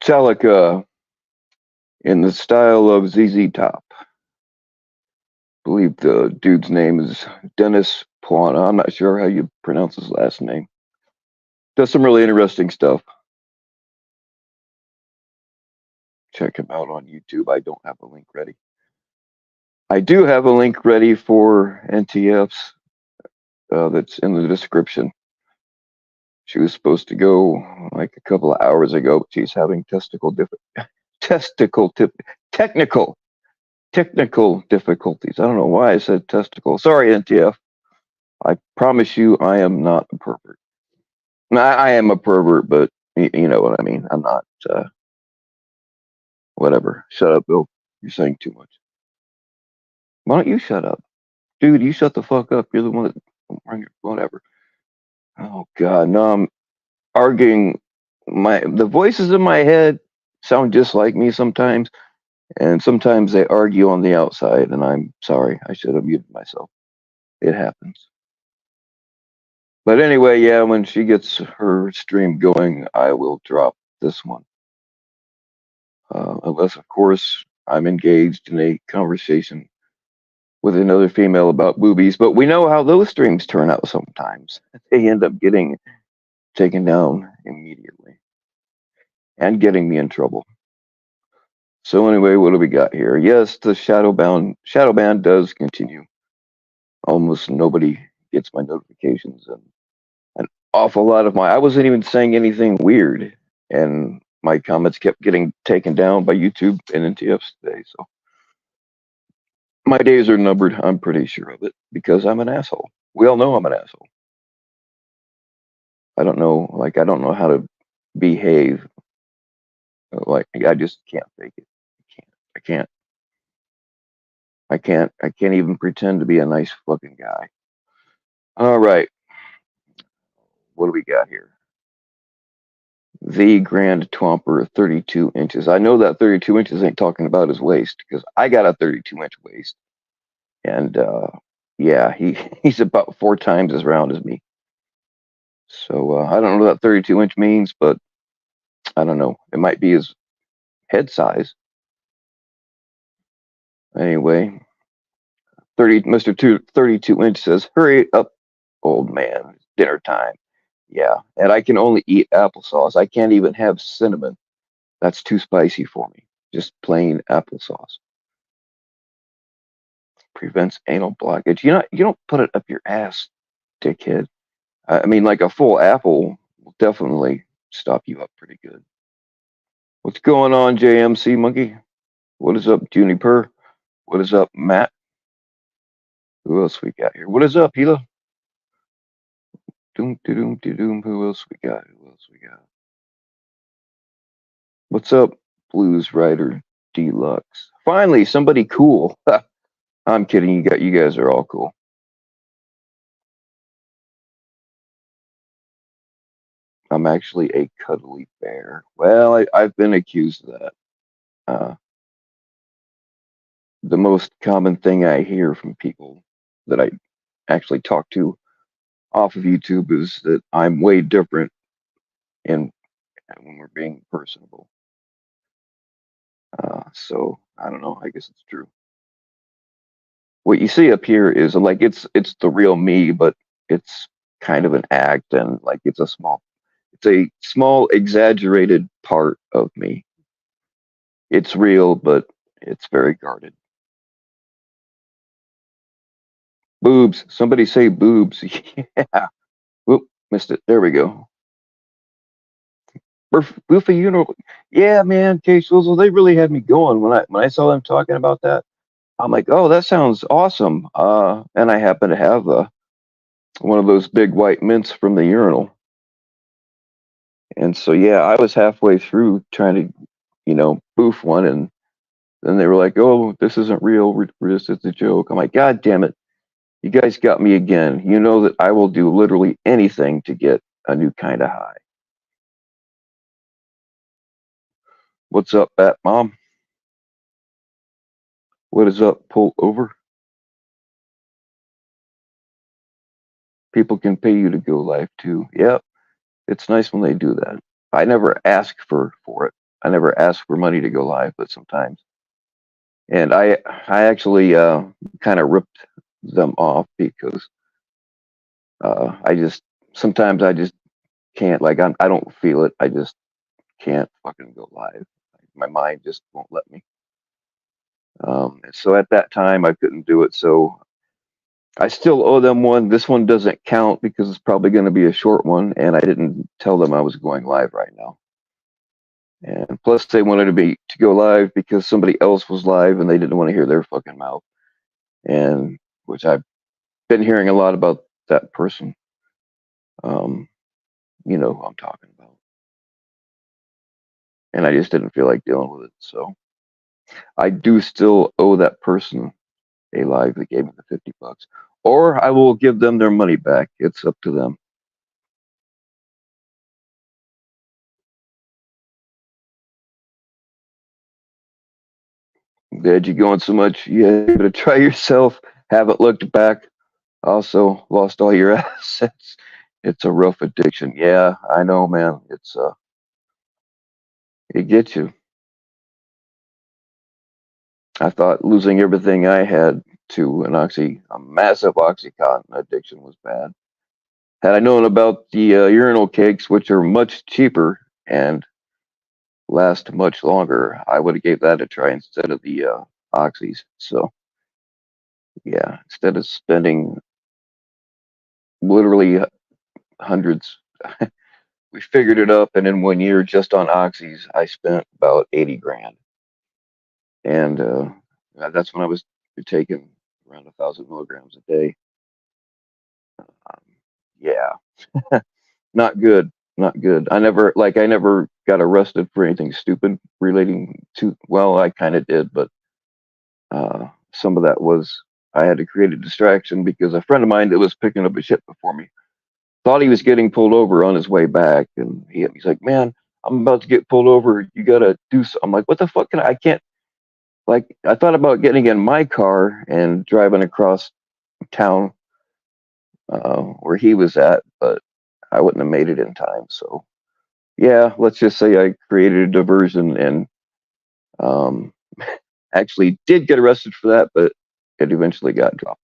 Metallica in the style of ZZ Top. I believe the dude's name is Dennis Puana. I'm not sure how you pronounce his last name. Does some really interesting stuff. Check him out on YouTube. I don't have a link ready. I do have a link ready for NTF's that's in the description. She was supposed to go like a couple of hours ago, but she's having technical difficulties. I don't know why I said testicle. Sorry, NTF. I promise you, I am not a pervert. I am a pervert, but you know what I mean. I'm not. Whatever. Shut up, Bill. You're saying too much. Why don't you shut up, dude? You shut the fuck up. You're the one that. Whatever. Oh God, no. I'm arguing. The voices in my head sound just like me sometimes, and sometimes they argue on the outside. And I'm sorry. I should have muted myself. It happens. But anyway, yeah, when she gets her stream going, I will drop this one. Unless, of course, I'm engaged in a conversation with another female about boobies. But we know how those streams turn out sometimes. They end up getting taken down immediately and getting me in trouble. So anyway, what do we got here? Yes, the shadow ban does continue. Almost nobody gets my notifications, and an awful lot of I wasn't even saying anything weird, and my comments kept getting taken down by YouTube and NTFs today. So my days are numbered. I'm pretty sure of it because I'm an asshole. We all know I'm an asshole. I don't know, I don't know how to behave. I just can't fake it. I can't. I can't even pretend to be a nice fucking guy. All right. What do we got here? The Grand Twomper 32 inches. I know that 32 inches ain't talking about his waist because I got a 32-inch waist. And yeah, he's about 4 times as round as me. So I don't know what that 32-inch means, but I don't know. It might be his head size. Anyway, Mr. 32-inch says, "Hurry up, old man. It's dinner time." Yeah, and I can only eat applesauce. I can't even have cinnamon. That's too spicy for me. Just plain applesauce. Prevents anal blockage. You don't put it up your ass, dickhead. I mean, like a full apple will definitely stop you up pretty good. What's going on, JMC Monkey? What is up, Juniper? What is up, Matt? Who else we got here? What is up, Hila? Doom, doom, doom. Who else we got? Who else we got? What's up, Blues Rider Deluxe? Finally, somebody cool. I'm kidding. You guys are all cool. I'm actually a cuddly bear. Well, I've been accused of that. The most common thing I hear from people that I actually talk to off of YouTube is that I'm way different in when we're being personable. So I don't know. I guess it's true. What you see up here is like it's the real me, but it's kind of an act, and like it's a small exaggerated part of me. It's real, but it's very guarded. Boobs. Somebody say boobs. Yeah. Whoop, missed it. There we go. Buffy, yeah, man. Case Wizzle, they really had me going when I saw them talking about that. I'm like, oh, that sounds awesome. And I happen to have one of those big white mints from the urinal. And so, yeah, I was halfway through trying to, boof one. And then they were like, oh, this isn't real. It's a joke. I'm like, God damn it. You guys got me again. You know that I will do literally anything to get a new kind of high. What's up, Bat Mom? What is up? Pull over. People can pay you to go live too. Yep. It's nice when they do that. I never ask for it. I never ask for money to go live, but sometimes. And I actually kind of ripped them off because I just sometimes I just can't like I don't feel it. I just can't fucking go live. My mind just won't let me. So at that time I couldn't do it. So I still owe them one. This one doesn't count because it's probably going to be a short one, and I didn't tell them I was going live right now. And plus, they wanted me to go live because somebody else was live, and they didn't want to hear their fucking mouth. And which I've been hearing a lot about that person. Um, you know who I'm talking about. And I just didn't feel like dealing with it. So I do still owe that person a live that gave me the $50, or I will give them their money back. It's up to them. Glad you're going so much. You had to try yourself. Haven't looked back. Also lost all your assets. It's a rough addiction. Yeah, I know, man. It gets you. I thought losing everything I had to a massive oxycontin addiction was bad. Had I known about the urinal cakes, which are much cheaper and last much longer, I would have gave that a try instead of the oxys. So yeah, instead of spending literally hundreds, we figured it up, and in 1 year, just on oxys, I spent about 80 grand, and that's when I was taking around 1,000 milligrams a day. Um, yeah, not good, not good. I never got arrested for anything stupid relating to. Well, I kind of did, but some of that was I had to create a distraction because a friend of mine that was picking up a ship before me thought he was getting pulled over on his way back, and he's like, "Man, I'm about to get pulled over. You gotta do so." I'm like, "What the fuck? I can't." Like, I thought about getting in my car and driving across town where he was at, but I wouldn't have made it in time. So, yeah, let's just say I created a diversion and um, actually did get arrested for that, but it eventually got dropped.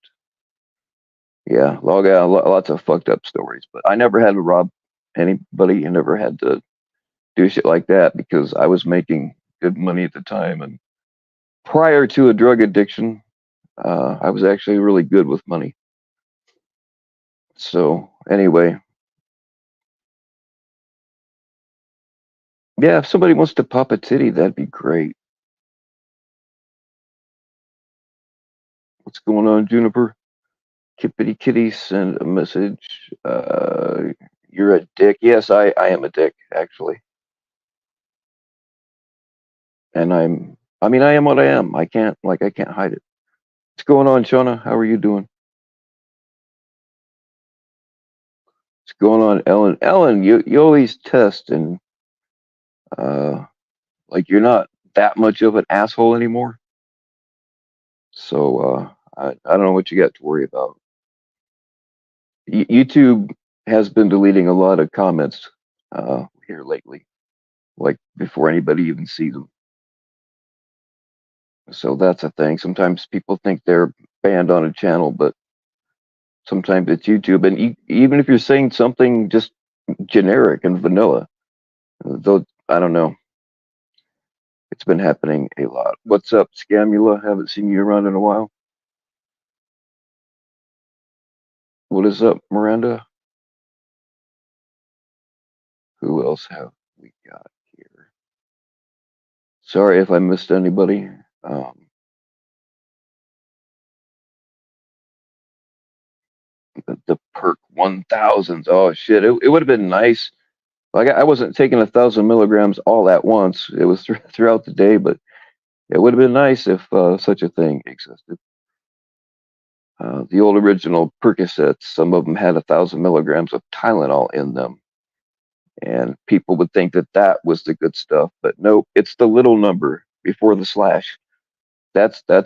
Yeah, lots of fucked up stories, but I never had to rob anybody. I never had to do shit like that because I was making good money at the time. And prior to a drug addiction, I was actually really good with money. So anyway, yeah, if somebody wants to pop a titty, that'd be great. What's going on, Juniper? Kippity kitty, send a message. You're a dick. Yes, I am a dick, actually. And I mean, I am what I am. I can't hide it. What's going on, Shauna? How are you doing? What's going on, Ellen? Ellen, you always test and uh, like you're not that much of an asshole anymore. So I don't know what you got to worry about. YouTube has been deleting a lot of comments here lately, like before anybody even sees them. So that's a thing. Sometimes people think they're banned on a channel, but sometimes it's YouTube. And even if you're saying something just generic and vanilla, though, I don't know. It's been happening a lot. What's up, Scamula? Haven't seen you around in a while. What is up, Miranda? Who else have we got here? Sorry if I missed anybody. The perk 1000s. Oh shit! It would have been nice. Like I wasn't taking 1,000 milligrams all at once. It was throughout the day, but it would have been nice if such a thing existed. The old original Percocets, some of them had 1,000 milligrams of Tylenol in them, and people would think that that was the good stuff. But nope, it's the little number before the slash. That's the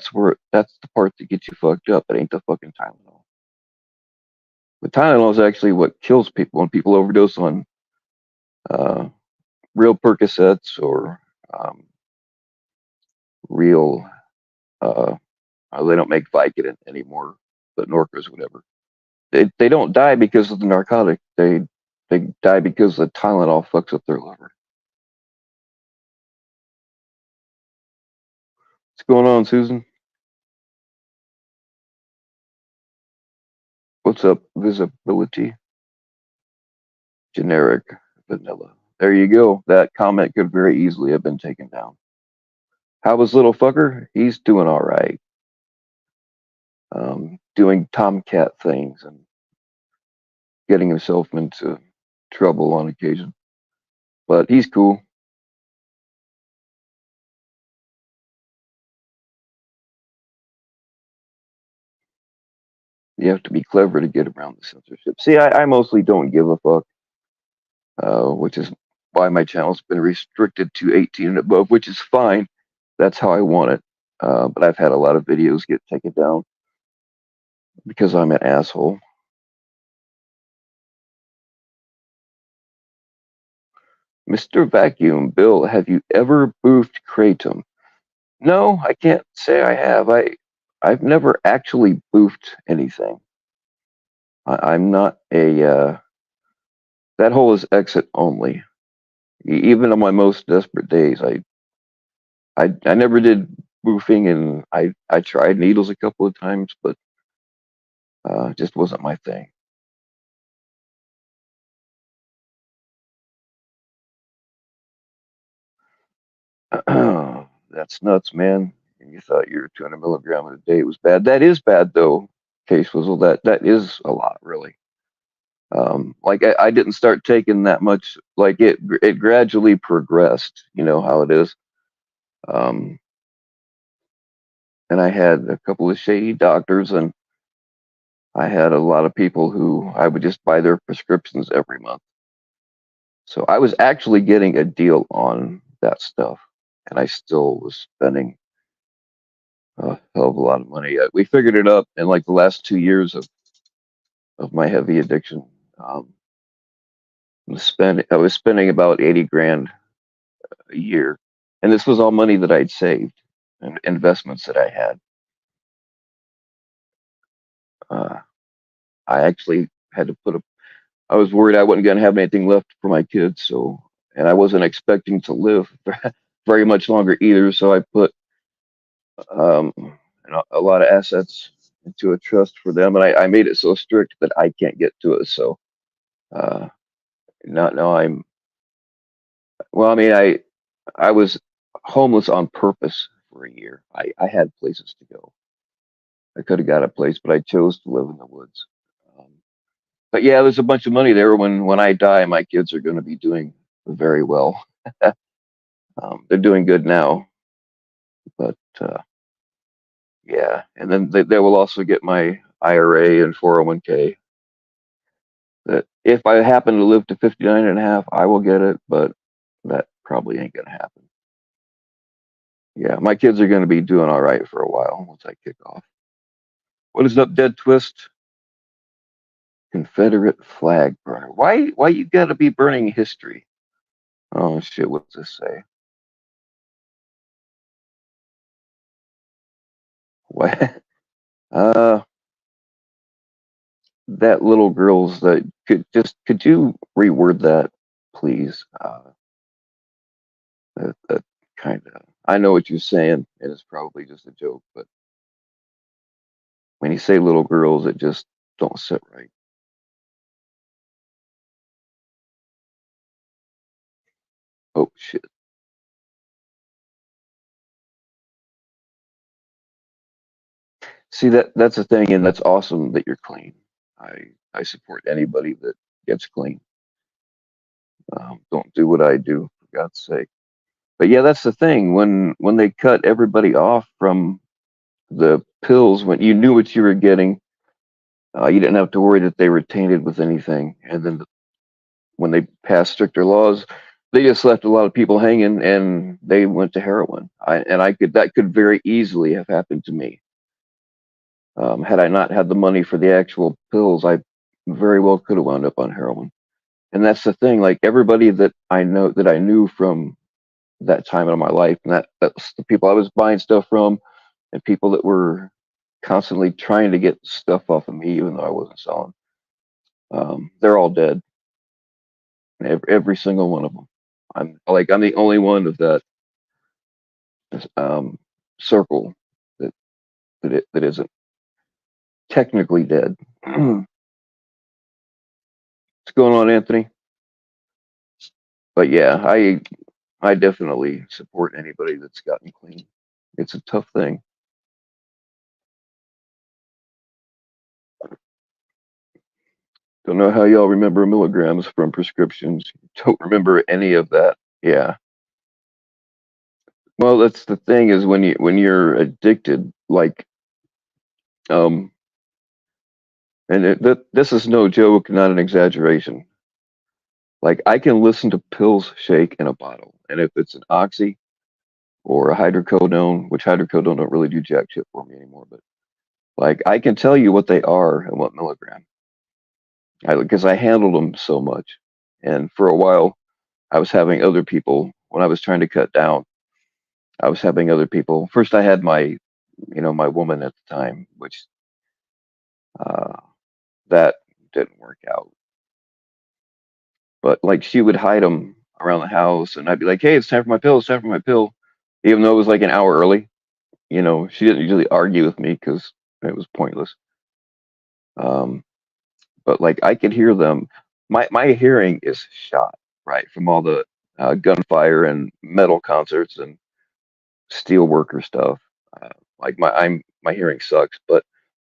part that gets you fucked up. It ain't the fucking Tylenol. But Tylenol is actually what kills people when people overdose on uh, real Percocets or um, real. Uh, they don't make Vicodin anymore, but Norcos, whatever. They don't die because of the narcotic. They die because the Tylenol fucks up their liver. What's going on, Susan? What's up? Visibility. Generic vanilla. There you go. That comment could very easily have been taken down. How was little fucker? He's doing all right. Doing tomcat things and getting himself into trouble on occasion. But he's cool. You have to be clever to get around the censorship. See, I mostly don't give a fuck, which is why my channel's been restricted to 18 and above, which is fine. That's how I want it. But I've had a lot of videos get taken down because I'm an asshole. Mr. Vacuum, Bill, have you ever boofed Kratom? No, I can't say I have. I've never actually boofed anything. I'm not a that hole is exit only. Even on my most desperate days, I never did boofing, and I tried needles a couple of times, but just wasn't my thing. That's nuts, man. And you thought your 200 milligram a day was bad. That is bad, though. Case Swizzle. That is a lot, really. Like I didn't start taking that much. Like it gradually progressed. You know how it is. Um, and I had a couple of shady doctors, and I had a lot of people who I would just buy their prescriptions every month. So I was actually getting a deal on that stuff, and I still was spending a hell of a lot of money. We figured it up in like the last 2 years of my heavy addiction. Um, I was spending about 80 grand a year, and this was all money that I'd saved and investments that I had. Uh, I actually had to put a. I was worried I wasn't going to have anything left for my kids, so and I wasn't expecting to live very much longer either. So I put um, a lot of assets into a trust for them, and I made it so strict that I can't get to it. So uh, not now I'm. Well, I mean, I was homeless on purpose for a year. I had places to go. I could have got a place, but I chose to live in the woods. Um, but yeah, there's a bunch of money there. When I die, my kids are going to be doing very well. They're doing good now, but yeah, and then they will also get my IRA and 401k. That if I happen to live to 59 and a half, I will get it, but that probably ain't gonna happen. Yeah, my kids are gonna be doing all right for a while once I kick off. What is up, Dead Twist? Confederate flag burner. Why you gotta be burning history? Oh shit, what's this say? What? Uh, that little girl's that could you reword that, please? That kind of. I know what you're saying, and it's probably just a joke, but when you say little girls, it just don't sit right. Oh shit. See that's the thing, and that's awesome that you're clean. I support anybody that gets clean. Don't do what I do, for God's sake. But yeah, that's the thing. When they cut everybody off from the pills, when you knew what you were getting, you didn't have to worry that they were tainted with anything. And then when they passed stricter laws, they just left a lot of people hanging, and they went to heroin. That could very easily have happened to me. Had I not had the money for the actual pills, I very well could have wound up on heroin. And that's the thing. Like everybody that I knew from that time of my life, and that's the people I was buying stuff from, and people that were constantly trying to get stuff off of me, even though I wasn't selling. They're all dead, every single one of them. I'm the only one of that um, circle that that isn't technically dead. What's going on, Anthony? But yeah, I definitely support anybody that's gotten clean. It's a tough thing. Don't know how y'all remember milligrams from prescriptions. Don't remember any of that. Yeah. Well, that's the thing is when you're addicted, like um, and this is no joke, not an exaggeration. Like I can listen to pills shake in a bottle, and if it's an oxy or a hydrocodone, which hydrocodone don't really do jack shit for me anymore, but like I can tell you what they are and what milligram, because I handled them so much. And for a while, I was having other people when I was trying to cut down. I was having other people. First, I had my woman at the time, which uh, that didn't work out. But like she would hide them around the house, and I'd be like, "Hey, it's time for my pill. It's time for my pill," even though it was like an hour early. She didn't usually argue with me because it was pointless. Um, but like I could hear them. My hearing is shot right from all the gunfire and metal concerts and steel worker stuff. Uh, like my hearing sucks, but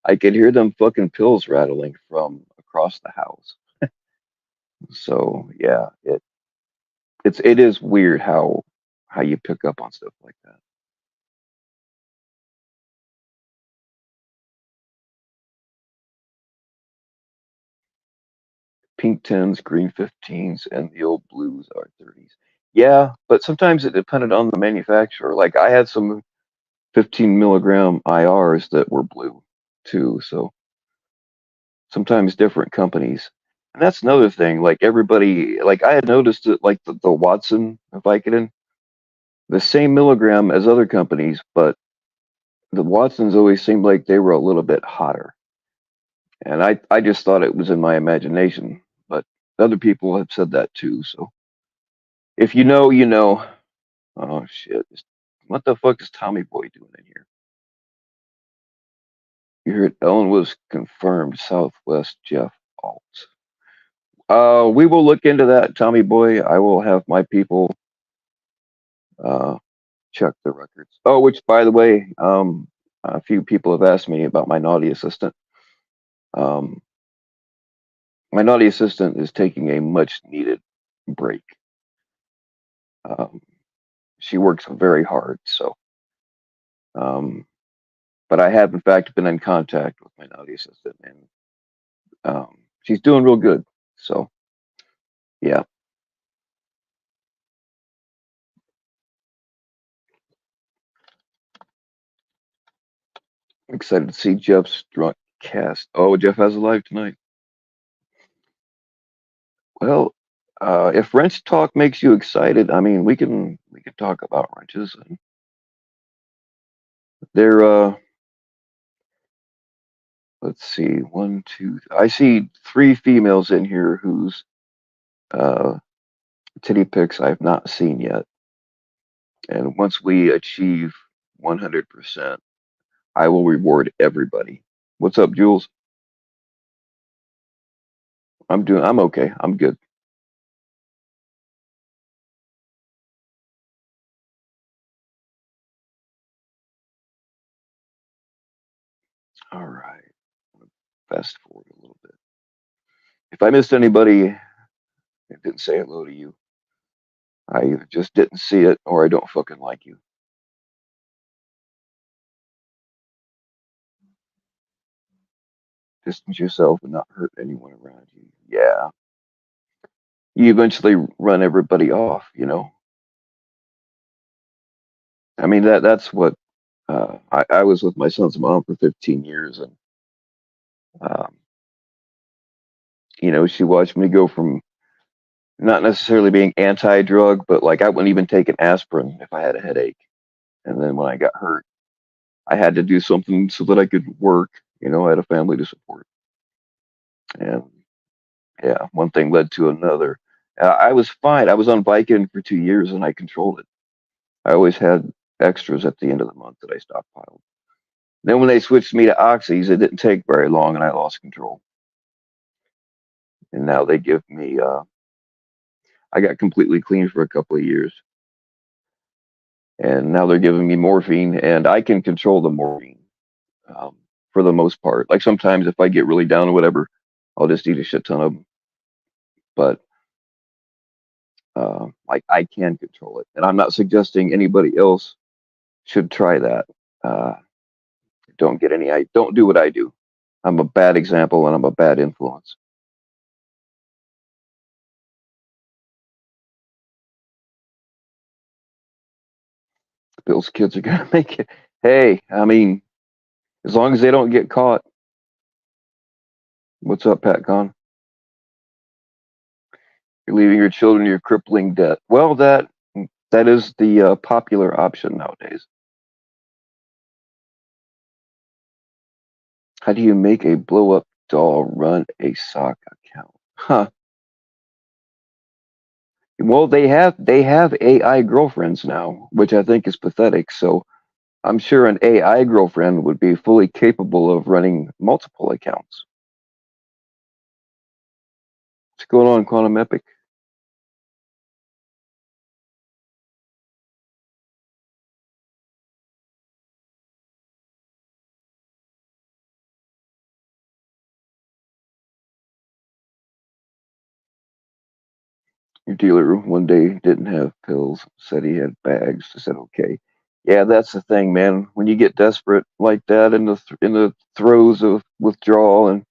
I could hear them fucking pills rattling from across the house. So yeah, it is weird how you pick up on stuff like that. Pink tens, green 15s, and the old blues are 30s. Yeah, but sometimes it depended on the manufacturer. Like I had some 15 milligram IRs that were blue too. So sometimes different companies. And that's another thing. Like everybody, like I had noticed that like the Watson Vicodin, the same milligram as other companies, but the Watsons always seemed like they were a little bit hotter. And I just thought it was in my imagination, but other people have said that too. So if you know, you know. Oh shit! What the fuck is Tommy Boy doing in here? You heard Ellen was confirmed. Southwest Jeff Alt. We will look into that, Tommy Boy. I will have my people uh check the records. Oh, which by the way, a few people have asked me about my naughty assistant. Um, my naughty assistant is taking a much needed break. Um, she works very hard, so um, but I have in fact been in contact with my naughty assistant, and she's doing real good. So yeah, I'm excited to see Jeff's drunk cast. Oh, Jeff has a live tonight. Well, if wrench talk makes you excited, I mean, we can talk about wrenches. And they're let's see, one, two. I see three females in here whose uh, titty pics I've not seen yet. And once we achieve 100%, I will reward everybody. What's up, Jules? I'm okay. I'm good. All right. Fast forward a little bit. If I missed anybody that didn't say hello to you, I either just didn't see it or I don't fucking like you. Distance yourself and not hurt anyone around you. Yeah. You eventually run everybody off. I mean that's what I was with my son's mom for 15 years, and um, she watched me go from not necessarily being anti-drug, but like I wouldn't even take an aspirin if I had a headache. And then when I got hurt, I had to do something so that I could work. I had a family to support, and yeah, one thing led to another. I was fine. I was on Vicodin for 2 years, and I controlled it. I always had extras at the end of the month that I stockpiled. Then when they switched me to oxys, it didn't take very long, and I lost control. And now they give me. I got completely clean for a couple of years, and now they're giving me morphine, and I can control the morphine um, for the most part. Like sometimes if I get really down or whatever, I'll just eat a shit ton of them. But like I can control it, and I'm not suggesting anybody else should try that. Uh, don't get any. I don't do what I do. I'm a bad example, and I'm a bad influence. Bill's kids are gonna make it. Hey, I mean, as long as they don't get caught. What's up, Pat Con? You're leaving your children your crippling debt. Well, that is the popular option nowadays. How do you make a blow up doll run a sock account? Huh. Well, they have AI girlfriends now, which I think is pathetic. So I'm sure an AI girlfriend would be fully capable of running multiple accounts. What's going on, Quantum Epic? Your dealer one day didn't have pills, said he had bags. I said, okay. Yeah, that's the thing, man. When you get desperate like that in the throes of withdrawal and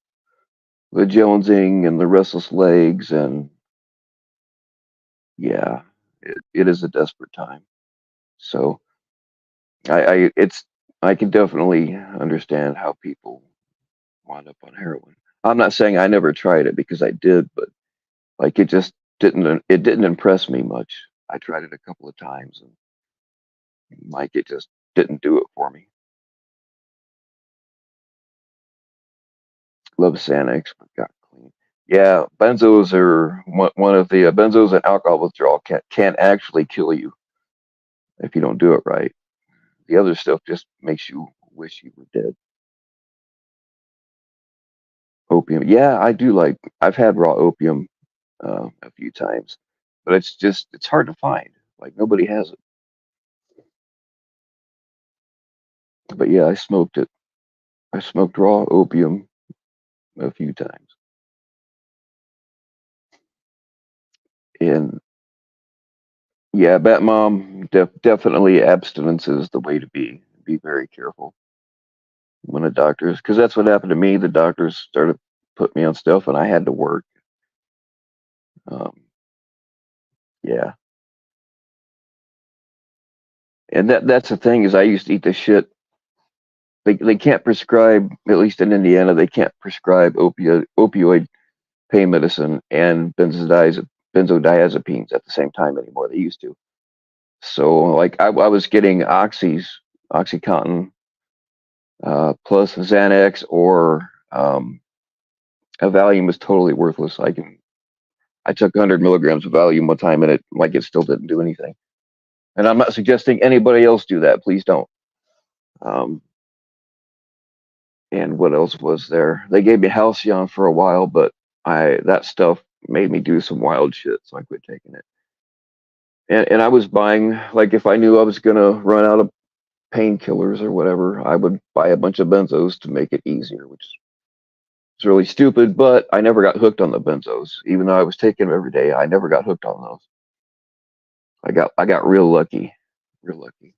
the jonesing and the restless legs, and yeah, it is a desperate time. So it's I can definitely understand how people wind up on heroin. I'm not saying I never tried it because I did, but like it didn't impress me much. I tried it a couple of times and like it just didn't do it for me. Love Xanax, but got clean. Yeah, benzos are one of the benzos and alcohol withdrawal can actually kill you if you don't do it right. The other stuff just makes you wish you were dead. Opium, yeah, I do like. I've had raw opium a few times, but it's hard to find. Like nobody has it. But yeah, I smoked it. I smoked raw opium a few times, and yeah, bet mom, definitely abstinence is the way to be. Be very careful when the doctors, because that's what happened to me. The doctors started putting me on stuff, and I had to work. Um, yeah, and that's the thing is I used to eat the shit. They can't prescribe, at least in Indiana, they can't prescribe opioid pain medicine and benzodiazepines at the same time anymore. They used to. So like I was getting OxyContin, plus Xanax or a Valium was totally worthless. I took 100 milligrams of Valium one time and it still didn't do anything. And I'm not suggesting anybody else do that. Please don't. Um, and what else was there? They gave me Halcyon for a while, but I that stuff made me do some wild shit, so I quit taking it. And I was buying, like, if I knew I was gonna run out of painkillers or whatever, I would buy a bunch of benzos to make it easier, which is really stupid. But I never got hooked on the benzos, even though I was taking them every day. I never got hooked on those. I got real lucky, real lucky.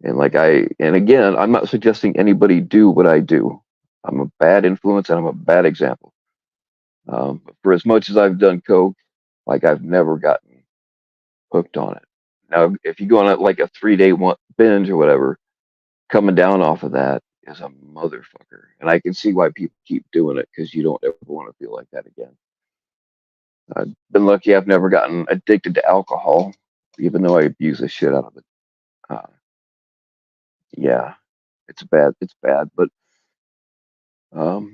And again, I'm not suggesting anybody do what I do. I'm a bad influence and I'm a bad example. But for as much as I've done coke, like I've never gotten hooked on it. Now, if you go on like a 3 day binge or whatever, coming down off of that is a motherfucker. And I can see why people keep doing it because you don't ever want to feel like that again. I've been lucky I've never gotten addicted to alcohol, even though I abuse the shit out of it. Uh, yeah, it's bad. It's bad. But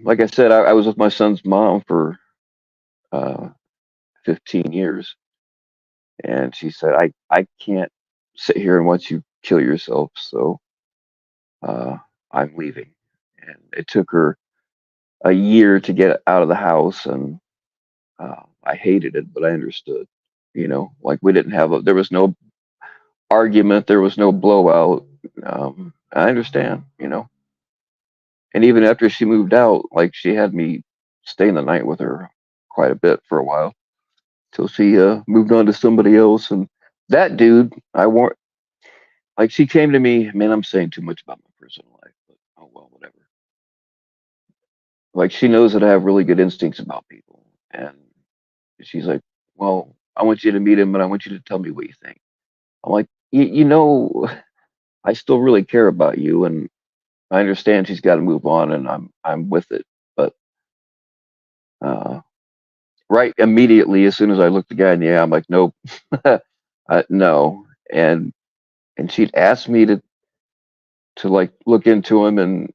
like I said, I was with my son's mom for uh, 15 years, and she said, I can't sit here and watch you kill yourself, so uh, I'm leaving. And it took her a year to get out of the house, and I hated it, but I understood. Like we didn't have there was no argument, there was no blowout. I understand, And even after she moved out, like she had me staying the night with her quite a bit for a while till she moved on to somebody else. And that dude, I want like she came to me, man, I'm saying too much about my personal life, but oh well, whatever. Like she knows that I have really good instincts about people, and she's like, "Well, I want you to meet him, and I want you to tell me what you think." I'm like, I still really care about you, and I understand she's got to move on, and I'm with it. But uh, right immediately, as soon as I looked the guy in the eye, I'm like, nope, no. And she'd asked me to like look into him and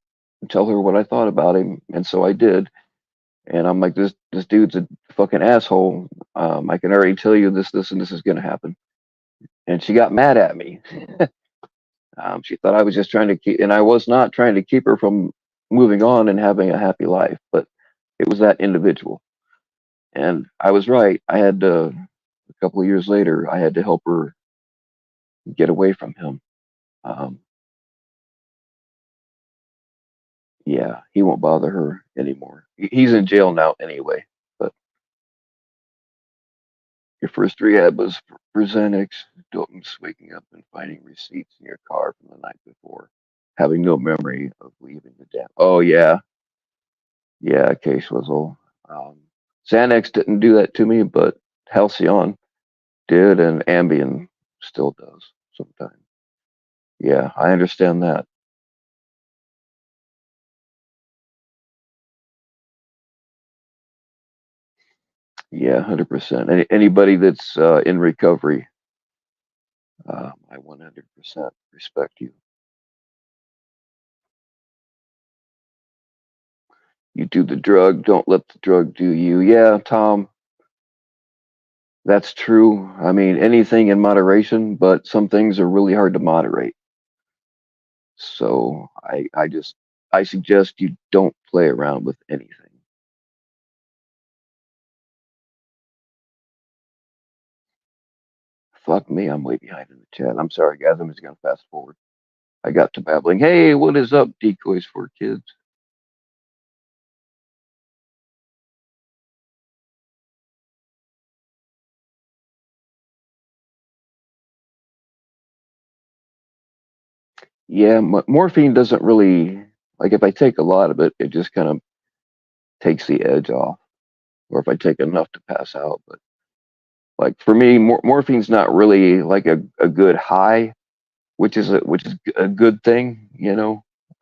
tell her what I thought about him, and so I did. And I'm like, this dude's a fucking asshole. I can already tell you this, and this is gonna happen. And she got mad at me. She thought I was just trying to keep, and I was not trying to keep her from moving on and having a happy life, but it was that individual. And I was right. I had to, a couple of years later, I had to help her get away from him. Um, yeah, he won't bother her anymore. He's in jail now anyway. But your first rehab was for Xanax, Dalton's waking up and finding receipts in your car from the night before, having no memory of leaving the dam. Oh yeah, yeah, case was all. Um, Xanax didn't do that to me, but Halcyon did, and Ambien still does sometimes. Yeah, I understand that. Yeah, 100%. Anybody that's in recovery, I 100% respect you. You do the drug, don't let the drug do you. Yeah, Tom, that's true. I mean, anything in moderation, but some things are really hard to moderate. So I suggest you don't play around with anything. Fuck me, I'm way behind in the chat. I'm sorry, guys. I'm just gonna fast forward. I got to babbling. Hey, what is up, decoys for kids? Yeah, morphine doesn't really like if I take a lot of it, it just kind of takes the edge off, or if I take enough to pass out. But like for me, morphine's not really like a good high, which is a good thing.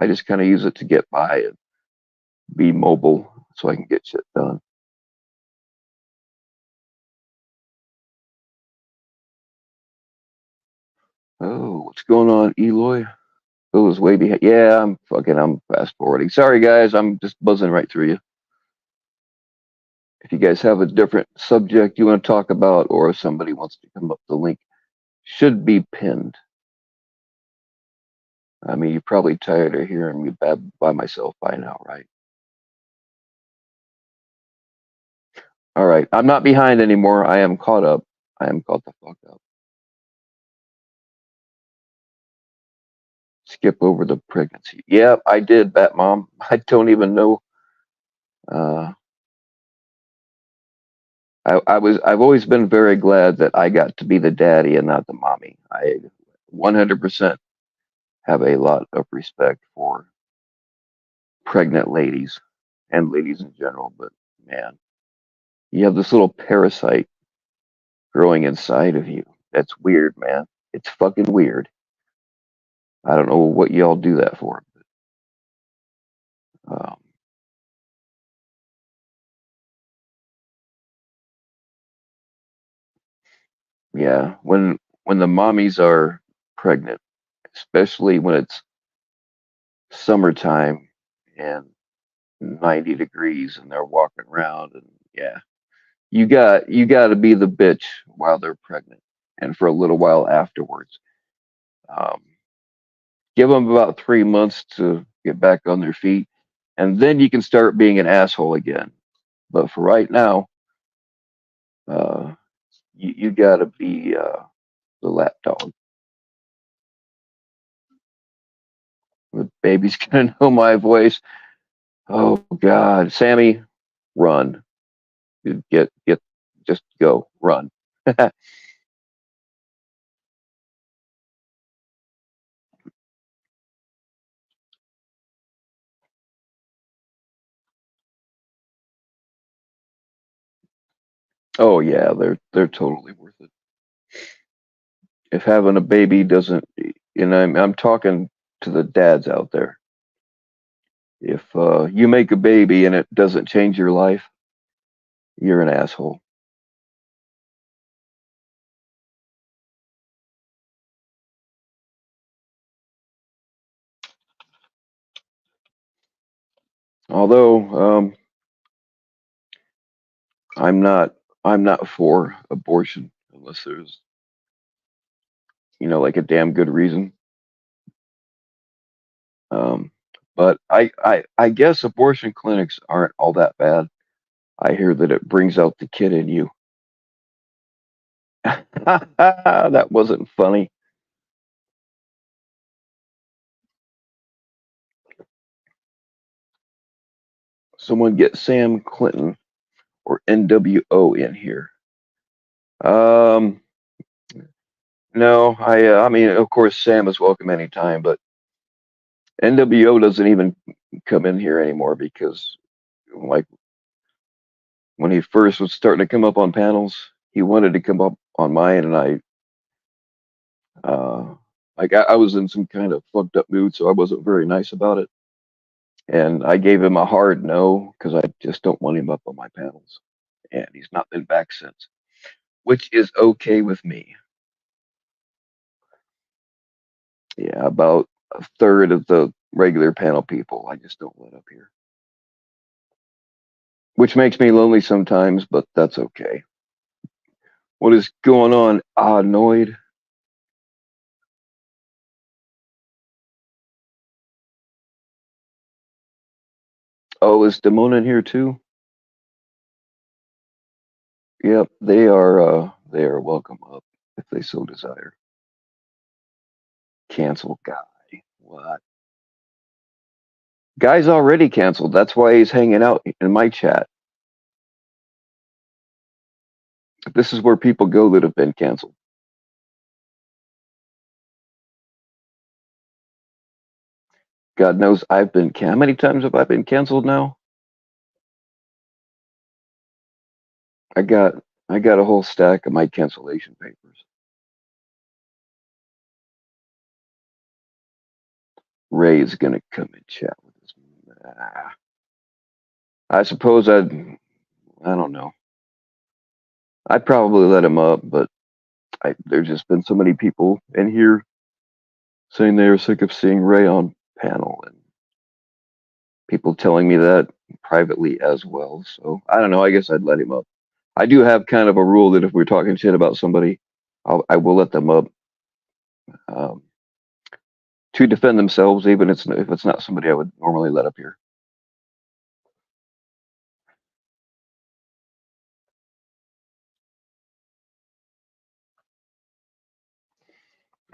I just kind of use it to get by and be mobile so I can get shit done. Oh, what's going on, Eloy? It was way behind. Yeah, I'm fast forwarding. Sorry, guys. I'm just buzzing right through you. If you guys have a different subject you want to talk about, or if somebody wants to come up, the link should be pinned. I mean, you're probably tired of hearing me bab by myself by now, right? All right. I'm not behind anymore. I am caught up. I am caught the fuck up. Skip over the pregnancy. Yeah, I did, Bat Mom. I don't even know. Uh, I've always been very glad that I got to be the daddy and not the mommy. I 100% have a lot of respect for pregnant ladies and ladies in general, but man, you have this little parasite growing inside of you. That's weird, man. It's fucking weird. I don't know what y'all do that for. But, Yeah, when the mommies are pregnant, especially when it's summertime and 90 degrees and they're walking around and yeah, you got to be the bitch while they're pregnant and for a little while afterwards. Um, give them about 3 months to get back on their feet, and then you can start being an asshole again. But for right now, uh, you got to be the lapdog. The baby's gonna know my voice. Oh God, Sammy, run! Get, just go, run. Oh yeah, they're totally worth it. If having a baby doesn't, and I'm talking to the dads out there. If you make a baby and it doesn't change your life, you're an asshole. Although I'm not I'm not for abortion unless there's like a damn good reason. Um, but I guess abortion clinics aren't all that bad. I hear that it brings out the kid in you. That wasn't funny. Someone get Sam Clinton or NWO in here. Um, no, I mean, of course, Sam is welcome anytime, but NWO doesn't even come in here anymore because, like, when he first was starting to come up on panels, he wanted to come up on mine, and uh, I was in some kind of fucked up mood, so I wasn't very nice about it, and I gave him a hard no because I just don't want him up on my panels, and he's not been back since, which is okay with me. Yeah, about a third of the regular panel people I just don't let up here, which makes me lonely sometimes, but that's okay. What is going on, Annoyed? Oh, is Damon in here too? Yep, they are welcome up if they so desire. Cancel guy. What? Guy's already canceled. That's why he's hanging out in my chat. This is where people go that have been canceled. God knows I've been how many times have I been canceled now? I got I got a whole stack of my cancellation papers. Ray's gonna come and chat with us. I suppose I don't know. I'd probably let him up, but there's just been so many people in here saying they are sick of seeing Ray on panel and people telling me that privately as well. So I don't know. I guess I'd let him up. I do have kind of a rule that if we're talking shit about somebody, I will let them up um, to defend themselves, even if it's not somebody I would normally let up here.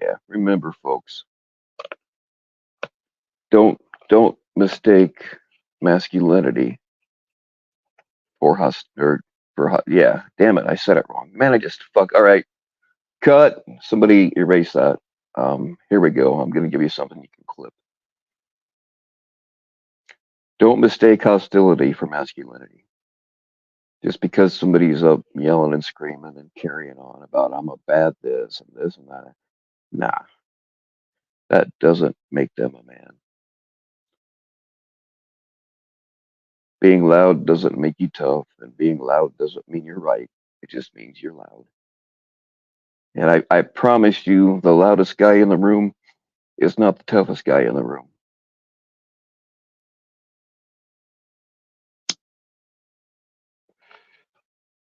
Yeah. Remember, folks, don't don't mistake masculinity for or yeah. Damn it, I said it wrong. Man, I just fuck. All right, cut. Somebody erase that. Here we go. I'm gonna give you something you can clip. Don't mistake hostility for masculinity. Just because somebody's up yelling and screaming and carrying on about I'm a bad this and this and that, nah, that doesn't make them a man. Being loud doesn't make you tough, and being loud doesn't mean you're right. It just means you're loud. And I promise you, the loudest guy in the room is not the toughest guy in the room.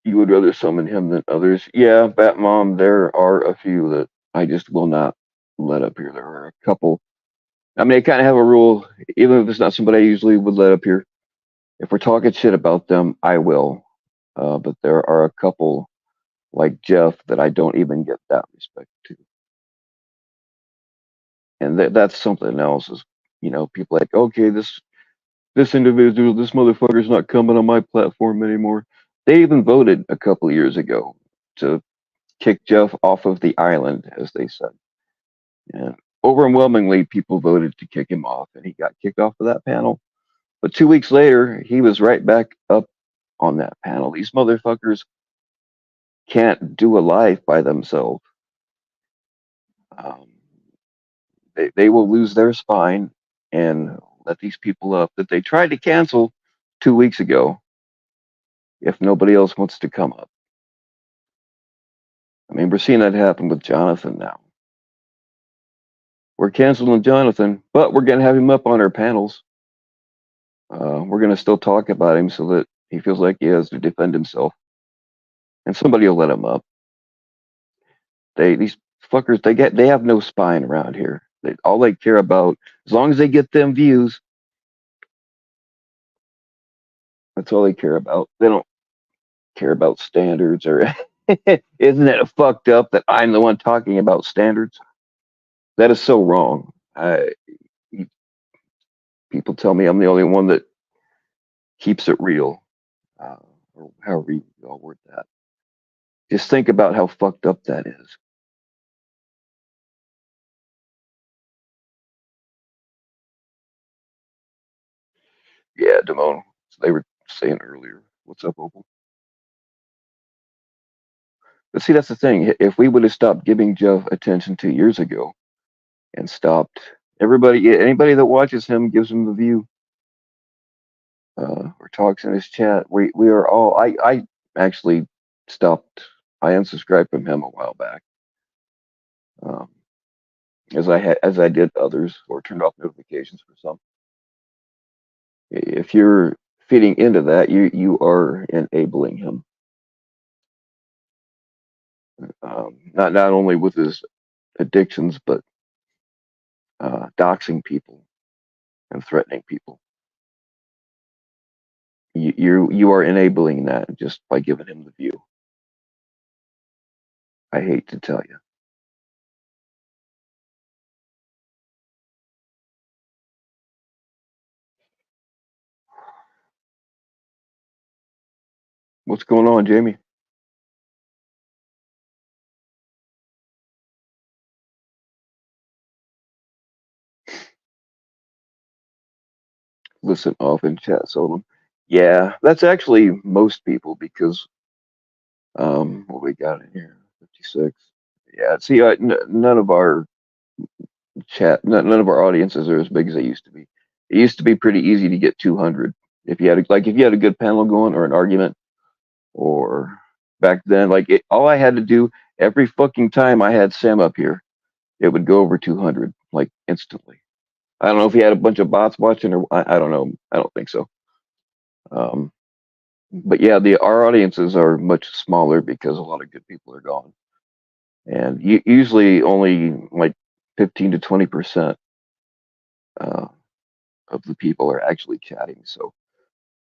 You would rather summon him than others. Yeah, Bat Mom, there are a few that I just will not let up here. There are a couple. I mean, I kind of have a rule, even if it's not somebody I usually would let up here. If we're talking shit about them, I will. But there are a couple like Jeff that I don't even get that respect to, and that's something else. Is people like, okay, this individual, this motherfucker's not coming on my platform anymore. They even voted a couple of years ago to kick Jeff off of the island, as they said. And overwhelmingly, people voted to kick him off, and he got kicked off of that panel. But 2 weeks later, he was right back up on that panel. These motherfuckers can't do a live by themselves. Um, they will lose their spine and let these people up that they tried to cancel 2 weeks ago if nobody else wants to come up. I mean, we're seeing that happen with Jonathan now. We're canceling Jonathan, but we're going to have him up on our panels. We're going to still talk about him so that he feels like he has to defend himself, and somebody will let him up. These fuckers, they have no spine around here. All they care about, as long as they get them views, that's all they care about. They don't care about standards or isn't it fucked up that I'm the one talking about standards? That is so wrong. People tell me I'm the only one that keeps it real, or however you all word that. Just think about how fucked up that is. Yeah, Damone, they were saying earlier. What's up, Opal? But see, that's the thing. If we would have stopped giving Jeff attention 2 years ago and stopped anybody that watches him gives him the view, or talks in his chat. We are all. I actually stopped. I unsubscribed from him a while back, um, as I did others, or turned off notifications for some. If you're feeding into that, you are enabling him. Not only with his addictions, but doxing people and threatening people. You are enabling that just by giving him the view. I hate to tell you. What's going on, Jamie? Listen off in chat, Solon. Yeah, that's actually most people because what we got in here, 56. Yeah, see, none of our none of our audiences are as big as they used to be. It used to be pretty easy to get 200 if you had if you had a good panel going or an argument, or back then, all I had to do every fucking time I had Sam up here, it would go over 200 like instantly. I don't know if he had a bunch of bots watching, or I don't know. I don't think so. Um, but yeah, our audiences are much smaller because a lot of good people are gone, and usually only like 15 to 20% uh, of the people are actually chatting. So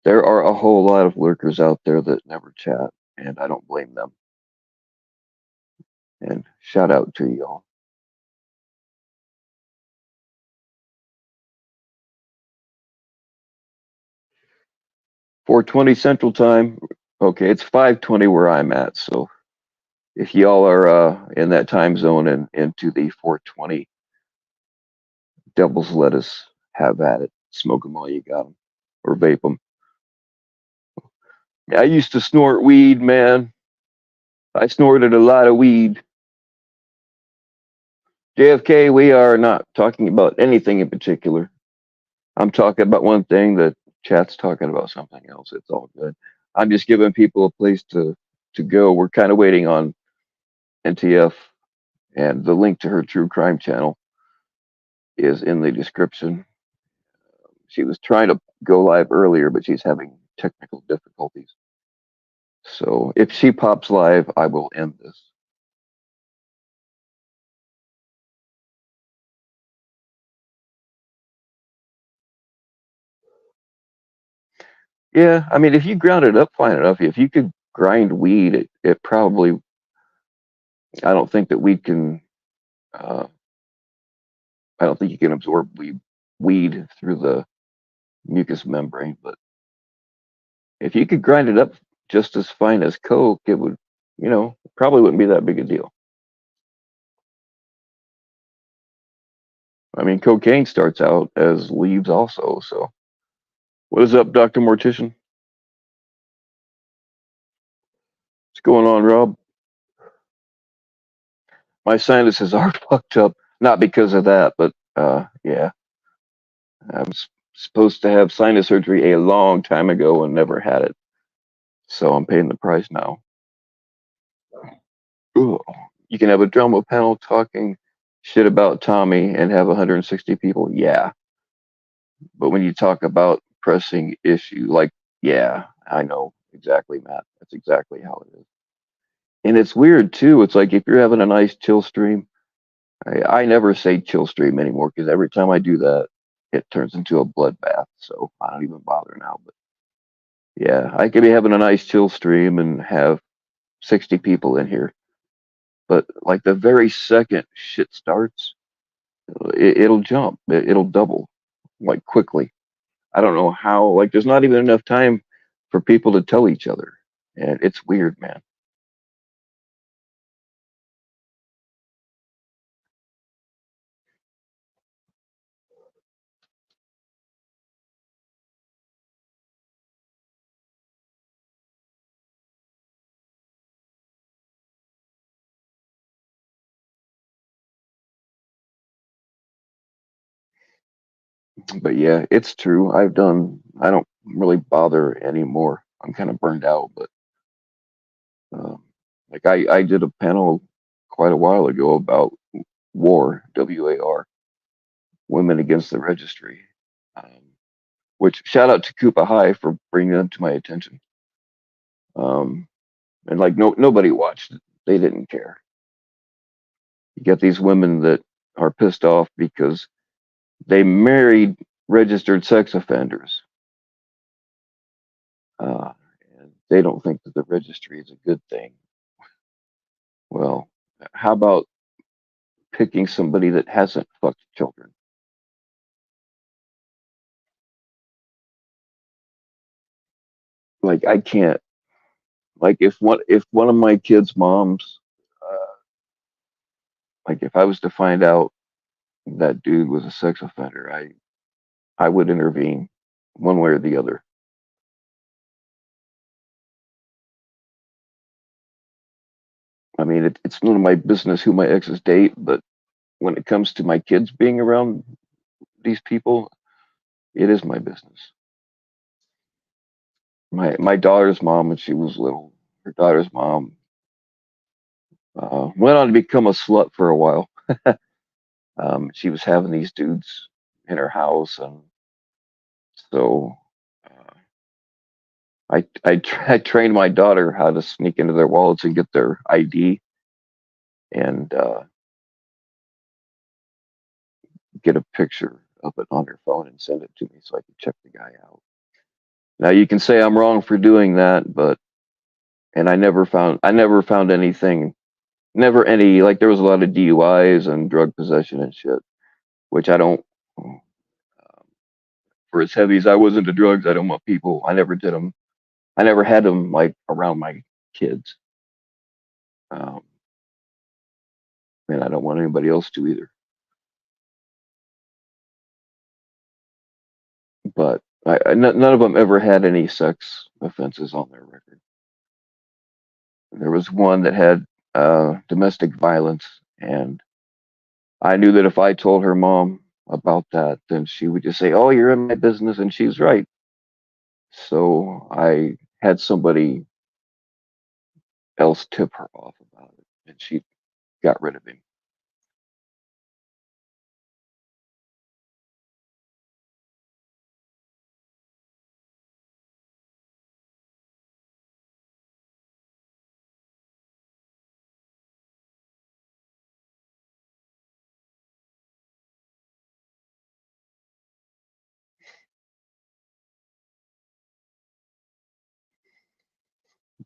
there are a whole lot of lurkers out there that never chat, and I don't blame them. And shout out to y'all. 4:20 Central Time. Okay, it's 5:20 where I'm at. So if y'all are in that time zone and into the 4:20, devil's lettuce, have at it. Smoke them all you got them, or vape them. I used to snort weed, man. I snorted a lot of weed. JFK, we are not talking about anything in particular. I'm talking about one thing, the chat's talking about something else. It's all good. I'm just giving people a place to go. We're kind of waiting on NTF and the link to her true crime channel is in the description. She was trying to go live earlier, but she's having technical difficulties. So if she pops live, I will end this. Yeah, I mean, if you ground it up fine enough, if you could grind weed, it probably, I don't think that weed can, uh, I don't think you can absorb weed through the mucous membrane, but if you could grind it up just as fine as Coke, it would, probably wouldn't be that big a deal. I mean, cocaine starts out as leaves also, so. What is up, Dr. Mortician? What's going on, Rob? My sinuses are fucked up, not because of that, but yeah, I was supposed to have sinus surgery a long time ago and never had it, so I'm paying the price now. Ugh. You can have a drama panel talking shit about Tommy and have 160 people, yeah, but when you talk about pressing issue, like, yeah, I know exactly, Matt. That's exactly how it is. And it's weird too. It's like if you're having a nice chill stream, I never say chill stream anymore because every time I do that, it turns into a bloodbath. So I don't even bother now. But yeah, I could be having a nice chill stream and have 60 people in here. But like the very second shit starts, it'll jump. It'll double like quickly. I don't know how. Like there's not even enough time for people to tell each other. And it's weird, man. But yeah, it's true. I don't really bother anymore. I'm kind of burned out, but um, like I did a panel quite a while ago about war, WAR, women against the registry, um, which shout out to Koopa High for bringing them to my attention. Um, and like nobody watched it. They didn't care. You get these women that are pissed off because they married registered sex offenders. Uh, and they don't think that the registry is a good thing. Well, how about picking somebody that hasn't fucked children? Like I can't. Like if one of my kids' moms, uh, like if I was to find out that dude was a sex offender, I would intervene one way or the other. I mean, it's none of my business who my exes date, but when it comes to my kids being around these people, it is my business. My daughter's mom, when she was little, her daughter's mom went on to become a slut for a while. She was having these dudes in her house, and so I trained my daughter how to sneak into their wallets and get their ID and get a picture of it on her phone and send it to me so I can check the guy out. Now you can say I'm wrong for doing that, but and I never found anything, never any like there was a lot of DUIs and drug possession and shit, which I don't. For as heavy as I was into drugs, I don't want people. I never did them. I never had them like around my kids, um, and I don't want anybody else to either. But none of them ever had any sex offenses on their record. There was one that had domestic violence, and I knew that if I told her mom about that, then she would just say, "Oh, you're in my business," and she's right. So I had somebody else tip her off about it, and she got rid of him.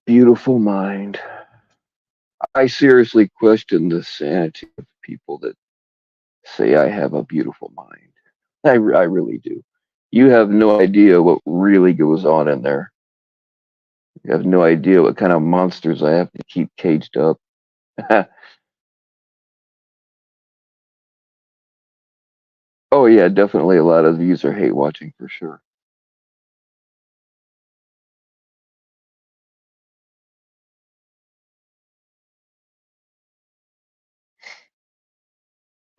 beautiful mind. I seriously question the sanity of people that say I have a beautiful mind. I really do. You have no idea what really goes on in there. You have no idea what kind of monsters I have to keep caged up. Oh yeah, definitely a lot of these are hate watching for sure.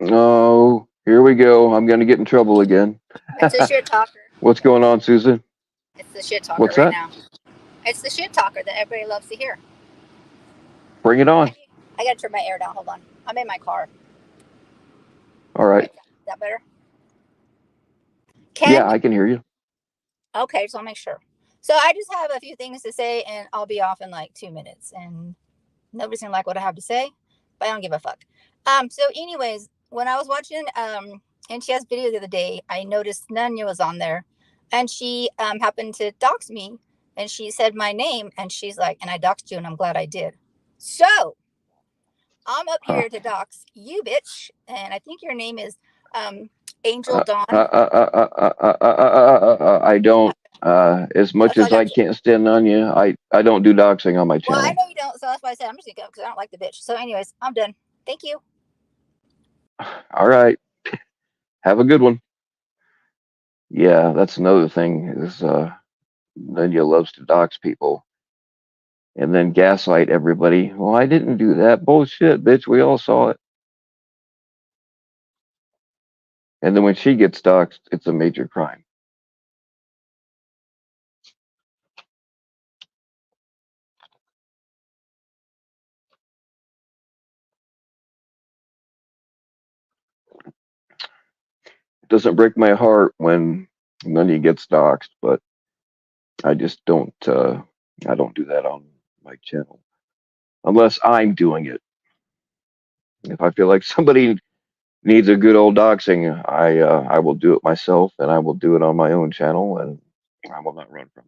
Oh, here we go. I'm gonna get in trouble again. It's a shit talker. What's going on, Susan? It's the shit talker What's right that? now. It's the shit talker that everybody loves to hear. Bring it on. I gotta turn my air down. Hold on. I'm in my car. All right. Is that better? Yeah, Can I can hear you. Okay, so I'll make sure. So I just have a few things to say, and I'll be off in like 2 minutes. And nobody's gonna like what I have to say, but I don't give a fuck. So anyways, when I was watching NTS video the other day, I noticed Nanya was on there, and she happened to dox me, and she said my name, and she's like, and I doxed you, and I'm glad I did. So I'm up Huh. here to dox you, bitch, and I think your name is Angel Dawn. I don't. As much So I as I got you. can't stand on you, I don't do doxing on my Well, I channel. know you don't, so that's why I said I'm just gonna go because I don't like the bitch. So, anyways, I'm done. Thank you. All right. Have a good one. Yeah, that's another thing is Nanya loves to dox people and then gaslight everybody. Well, I didn't do that. Bullshit, bitch. We all saw it. And then when she gets doxxed, it's a major crime. It doesn't break my heart when Nanya gets doxxed, but I just don't. I don't do that on my channel unless I'm doing it. If I feel like somebody needs a good old doxing, I will do it myself, and I will do it on my own channel, and I will not run from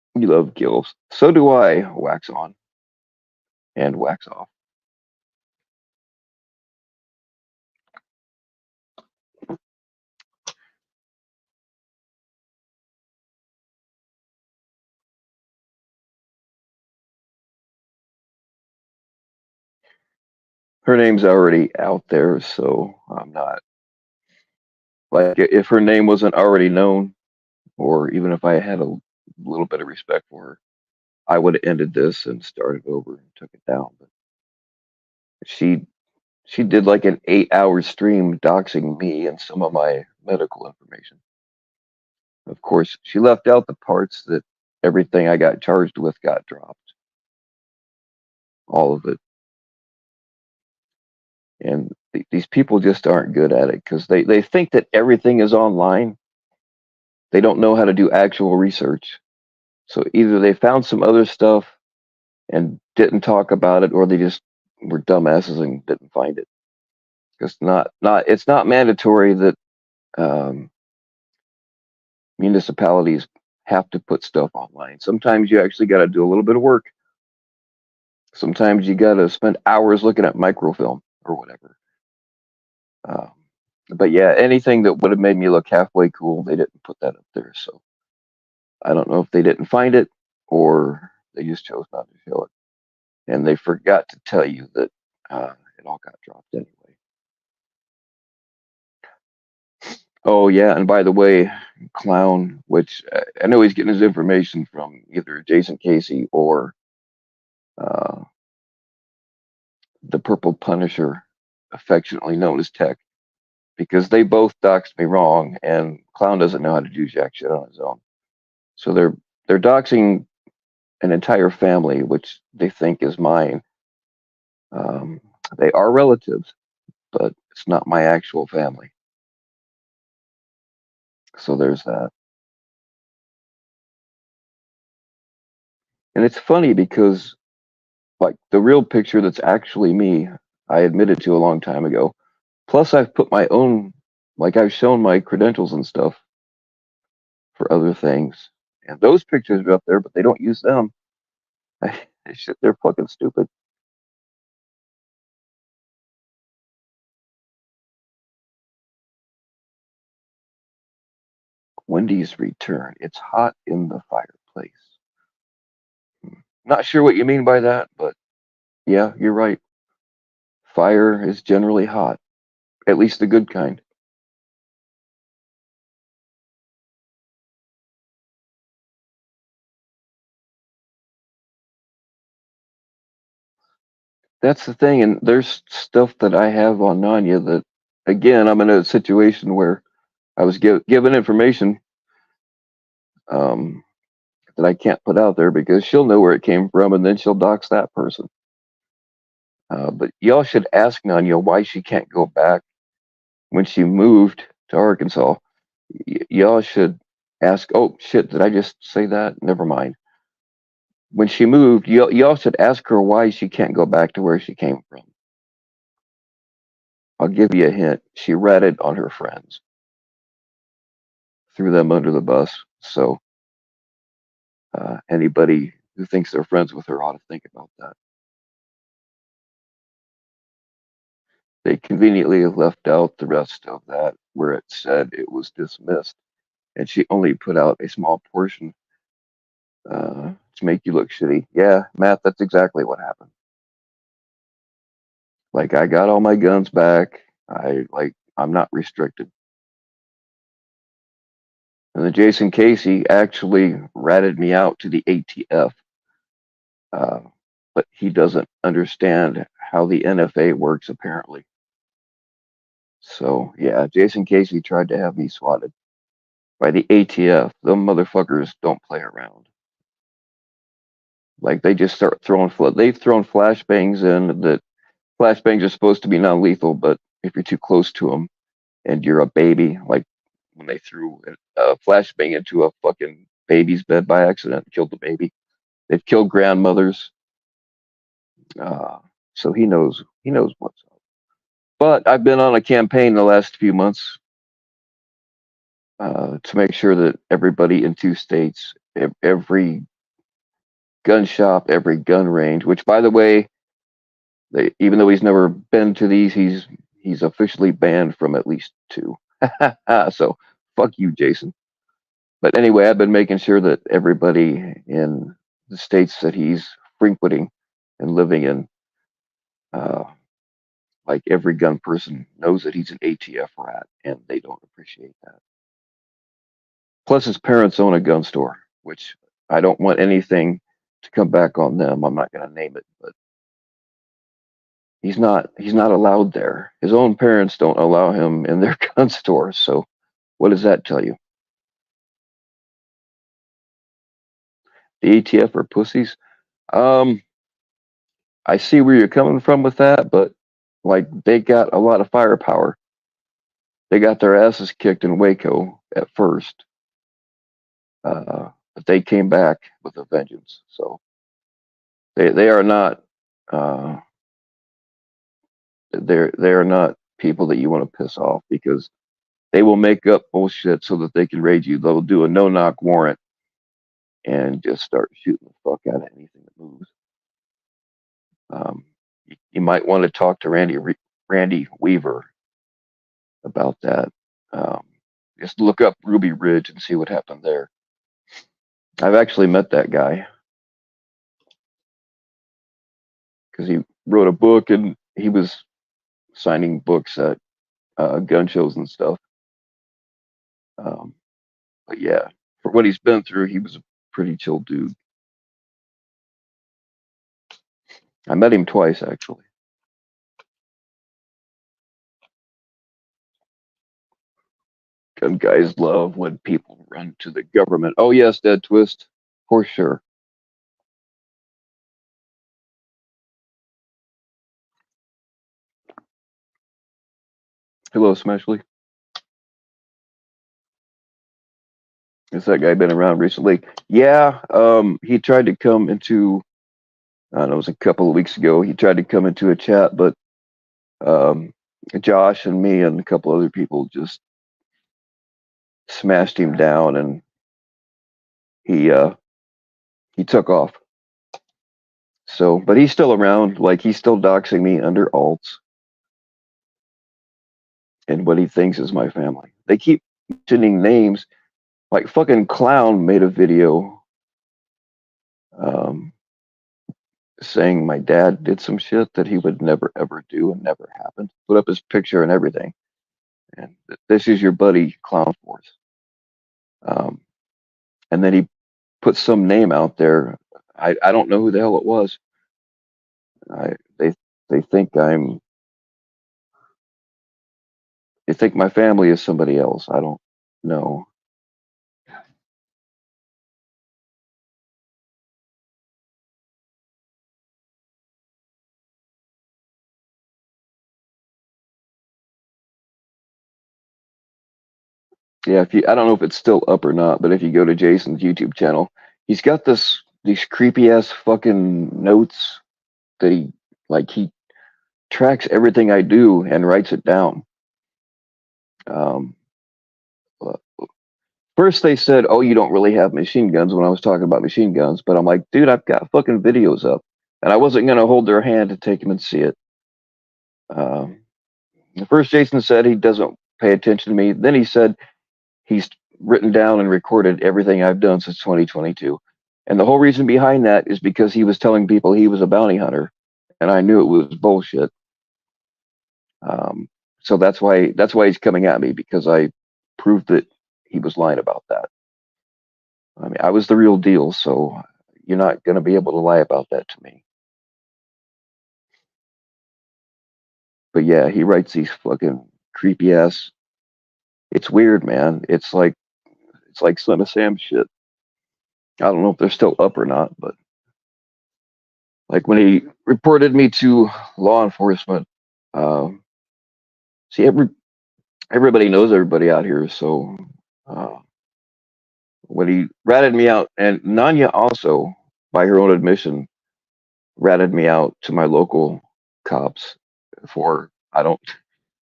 it. You love gills, so do I. Wax on and wax off. Her name's already out there, so I'm not like if her name wasn't already known, or even if I had a little bit of respect for her, I would have ended this and started over and took it down. But she she did like an 8 hour stream doxing me and some of my medical information. Of course, she left out the parts that everything I got charged with got dropped, all of it. And these people just aren't good at it because they think that everything is online. They don't know how to do actual research. So either they found some other stuff and didn't talk about it, or they just were dumbasses and didn't find it. Because not it's not mandatory that um, municipalities have to put stuff online. Sometimes you actually got to do a little bit of work. Sometimes you got to spend hours looking at microfilm or whatever. Um, but yeah, anything that would have made me look halfway cool, they didn't put that up there. So I don't know if they didn't find it or they just chose not to show it. And they forgot to tell you that it all got dropped anyway. Oh yeah, and by the way, Clown, which I know he's getting his information from either Jason Casey or uh, the Purple Punisher, affectionately known as Tech, because they both doxed me wrong, and Clown doesn't know how to do jack shit on his own. So they're doxing an entire family, which they think is mine. Um, they are relatives, but it's not my actual family. So there's that. And it's funny because like the real picture that's actually me, I admitted to a long time ago. Plus I've put my own like I've shown my credentials and stuff for other things. And those pictures are up there, but they don't use them. Shit, they're fucking stupid. Wendy's return. It's hot in the fireplace. Not sure what you mean by that, but yeah, you're right. Fire is generally hot, at least the good kind. That's the thing, and there's stuff that I have on Nanya that, again, I'm in a situation where I was given information um, that I can't put out there because she'll know where it came from, and then she'll dox that person. But y'all should ask Nanya why she can't go back when she moved to Arkansas. Y'all should ask. Oh shit! Did I just say that? Never mind. When she moved, y'all should ask her why she can't go back to where she came from. I'll give you a hint. She ratted on her friends, threw them under the bus. So anybody who thinks they're friends with her ought to think about that. They conveniently left out the rest of that where it said it was dismissed, and she only put out a small portion to make you look shitty. Yeah, Matt, that's exactly what happened. Like I got all my guns back. I'm not restricted. And then Jason Casey actually ratted me out to the ATF, uh, but he doesn't understand how the NFA works apparently. So yeah, Jason Casey tried to have me swatted by the ATF. Them motherfuckers don't play around. Like they just start throwing they've thrown flashbangs in that flashbangs are supposed to be non-lethal, but if you're too close to them and you're a baby, like when they threw a flashbang into a fucking baby's bed by accident and killed the baby. They've killed grandmothers. Uh, so he knows what's up. But I've been on a campaign the last few months to make sure that everybody in 2 states, every gun shop, every gun range, which by the way, even though he's never been to these, he's officially banned from at least 2. So fuck you, Jason. But anyway, I've been making sure that everybody in the states that he's frequenting and living in, uh, like every gun person knows that he's an ATF rat, and they don't appreciate that. Plus, his parents own a gun store, which I don't want anything to come back on them. I'm not going to name it, but he's not allowed there. His own parents don't allow him in their gun store. So, what does that tell you? The ATF are pussies. Um, I see where you're coming from with that, but like they got a lot of firepower. They got their asses kicked in Waco at first, but they came back with a vengeance. So they are not uh, they are not people that you want to piss off because they will make up bullshit so that they can raid you. They'll do a no knock warrant and just start shooting the fuck out of anything that moves. You might want to talk to Randy Weaver about that. Um, just look up Ruby Ridge and see what happened there. I've actually met that guy because he wrote a book and he was signing books at gun shows and stuff. Um, but yeah, for what he's been through, he was a pretty chill dude. I met him twice actually. Gun guys love when people run to the government. Oh yes, Dead Twist, for sure. Hello, Smashly. Has that guy been around recently? Yeah, he tried to come into. I don't know, it was a couple of weeks ago. He tried to come into a chat, but um, Josh and me and a couple other people just smashed him down, and he he took off. So, but he's still around. Like he's still doxing me under alts and what he thinks is my family. They keep mentioning names. Like fucking Clown made a video um, saying my dad did some shit that he would never ever do and never happened. Put up his picture and everything. And this is your buddy Clown Force. Um, and then he put some name out there. I don't know who the hell it was. I they think they think my family is somebody else. I don't know. Yeah, if you I don't know if it's still up or not, but if you go to Jason's YouTube channel, he's got these creepy ass fucking notes that he tracks everything I do and writes it down. Um, uh, First they said, "Oh, you don't really have machine guns," when I was talking about machine guns, but I'm like, dude, I've got fucking videos up, and I wasn't gonna hold their hand to take them and see it. Um, First, Jason said he doesn't pay attention to me. Then he said he's written down and recorded everything I've done since 2022. And the whole reason behind that is because he was telling people he was a bounty hunter, and I knew it was bullshit. Um, so that's why he's coming at me, because I proved that he was lying about that. I mean, I was the real deal, so you're not going to be able to lie about that to me. But yeah, he writes these fucking creepy ass. It's weird, man. It's like Son of Sam shit. I don't know if they're still up or not, but like when he reported me to law enforcement, um, see, everybody knows everybody out here. So uh, when he ratted me out, and Nanya also, by her own admission, ratted me out to my local cops for I don't,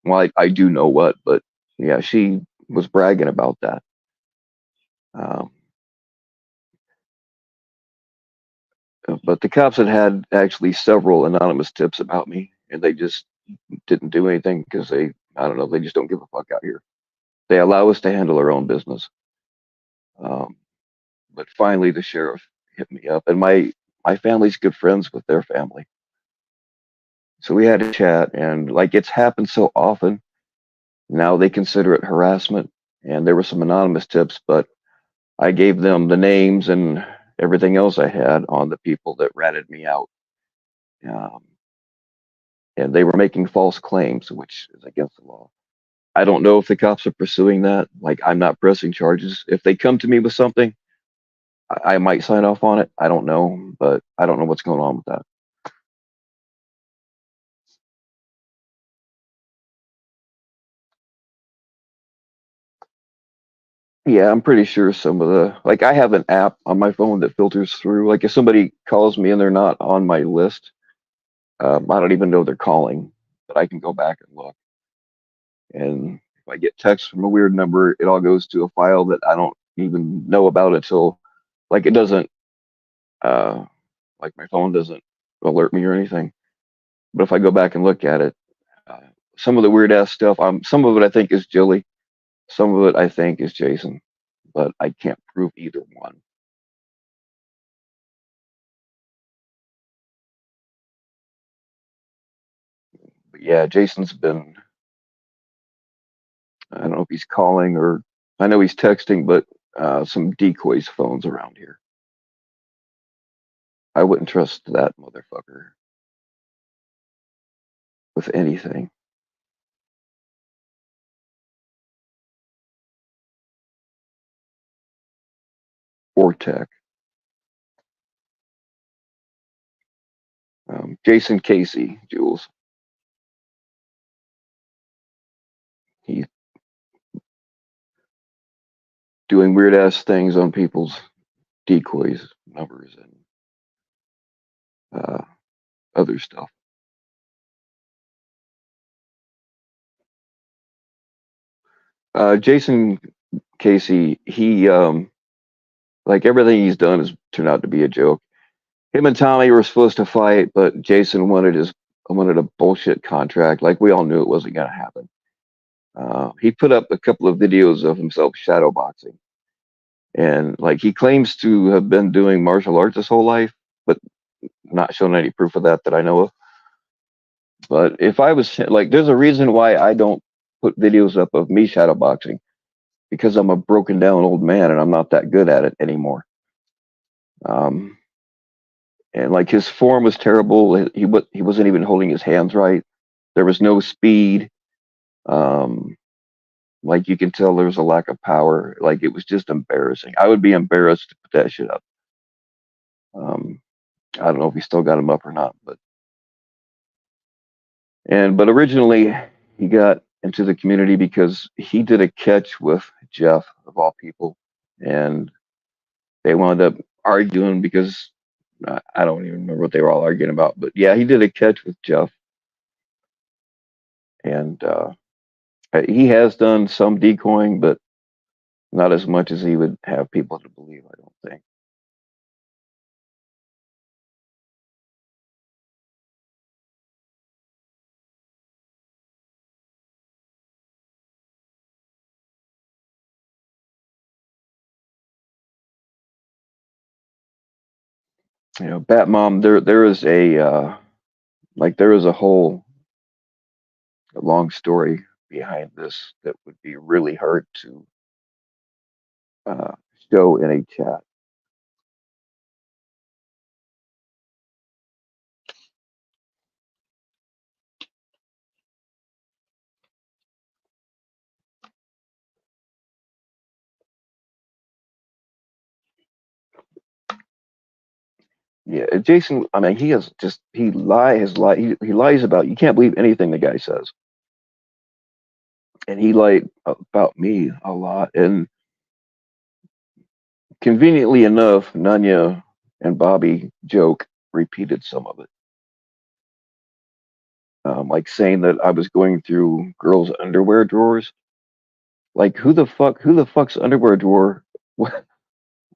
well, I do know what, but yeah, she was bragging about that. Um, but the cops had actually several anonymous tips about me, and they just didn't do anything because I don't know, they just don't give a fuck out here. They allow us to handle our own business. Um, but finally, the sheriff hit me up, and my family's good friends with their family, so we had a chat, and like it's happened so often now, they consider it harassment. And there were some anonymous tips, but I gave them the names and everything else I had on the people that ratted me out. Um, and they were making false claims, which is against the law. I don't know if the cops are pursuing that. Like, I'm not pressing charges. If they come to me with something, I might sign off on it. I don't know, but I don't know what's going on with that. Yeah, I'm pretty sure some of the, like, I have an app on my phone that filters through. Like, if somebody calls me and they're not on my list, I don't even know they're calling, but I can go back and look. And if I get text from a weird number, it all goes to a file that I don't even know about until, like, it doesn't, uh, like, my phone doesn't alert me or anything. But if I go back and look at it, uh, some of the weird ass stuff, some of it I think is Jilly, some of it I think is Jason, but I can't prove either one. But yeah, Jason's been, I don't know if he's calling or, I know he's texting, but some decoys phones around here. I wouldn't trust that motherfucker with anything. Or tech. Jason Casey, Jules. He's doing weird ass things on people's decoys, numbers, and other stuff. Jason Casey, Like everything he's done has turned out to be a joke. Him and Tommy were supposed to fight, but Jason wanted a bullshit contract. Like we all knew it wasn't going to happen. He put up a couple of videos of himself shadowboxing, and like he claims to have been doing martial arts his whole life, but not shown any proof of that that I know of. But if I was like, there's a reason why I don't put videos up of me shadowboxing because I'm a broken down old man and I'm not that good at it anymore. Um, and like his form was terrible. He wasn't even holding his hands right. There was no speed. Um, like you can tell there was a lack of power. Like it was just embarrassing. I would be embarrassed to put that shit up. Um, I don't know if he still got him up or not, but originally he got into the community because he did a catch with Jeff of all people, and they wound up arguing because I don't even remember what they were all arguing about. But yeah, he did a catch with Jeff, and he has done some decoying, but not as much as he would have people to believe. I don't think. You know, Bat Mom. There is there is a whole long story behind this that would be really hard to uh, show in a chat. Yeah, Jason. I mean, he has just he lies about. You can't believe anything the guy says, and he lied about me a lot. And conveniently enough, Nanya and Bobby joke repeated some of it, like saying that I was going through girls' underwear drawers. Like who the fuck's underwear drawer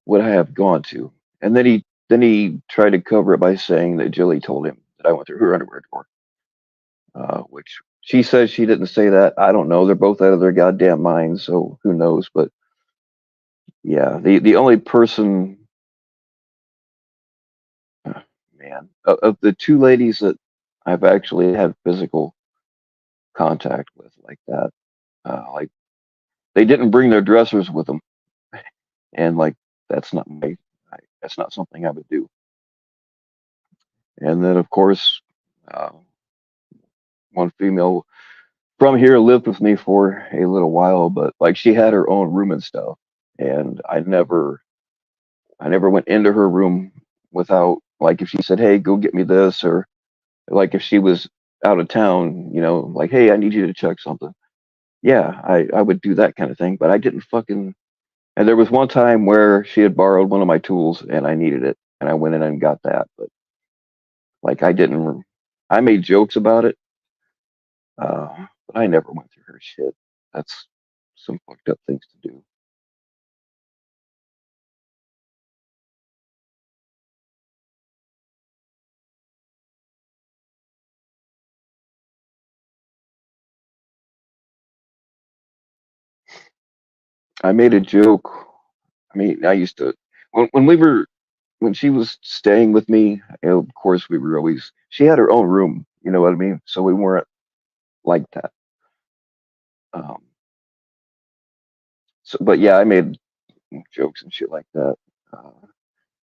would I have gone to? And then he tried to cover it by saying that Jilly told him that I went through her underwear drawer, which she says she didn't say that. I don't know. They're both out of their goddamn minds, so who knows? But yeah, the only person, uh, man, of the two ladies that I've actually had physical contact with like that, like they didn't bring their dressers with them, and like that's not that's not something I would do. And then of course, uh, one female from here lived with me for a little while, but like she had her own room and stuff, and I never went into her room without like if she said, "Hey, go get me this," or like if she was out of town, like, "Hey, I need you to check something." Yeah, I would do that kind of thing, but I didn't fucking. And there was one time where she had borrowed one of my tools and I needed it, and I went in and got that, but like I didn't. I made jokes about it, but I never went through her shit. That's some fucked up things to do. I made a joke. I mean, I used to when she was staying with me. Of course, we were always. She had her own room. You know what I mean? So we weren't like that. Um, but yeah, I made jokes and shit like that. Uh,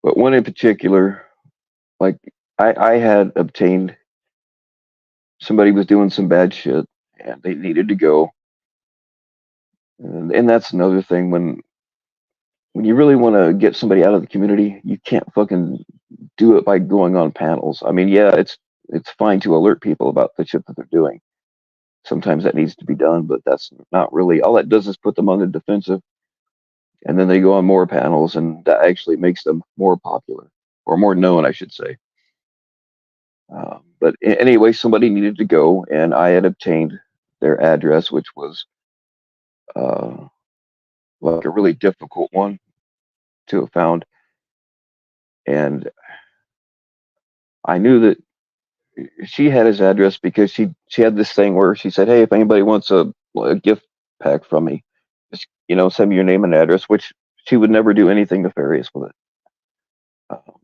but one in particular, like I had obtained somebody was doing some bad shit and they needed to go, and that's another thing when you really want to get somebody out of the community, you can't fucking do it by going on panels. I mean, yeah, it's fine to alert people about the shit that they're doing. Sometimes that needs to be done, but that's not really all that does is put them on the defensive, and then they go on more panels, and that actually makes them more popular or more known, I should say. But anyway, somebody needed to go, and I had obtained their address, which was uh, like a really difficult one to have found. And I knew that she had his address because she had this thing where she said, "Hey, if anybody wants a gift pack from me, just send me your name and address." Which she would never do anything nefarious with it. Um,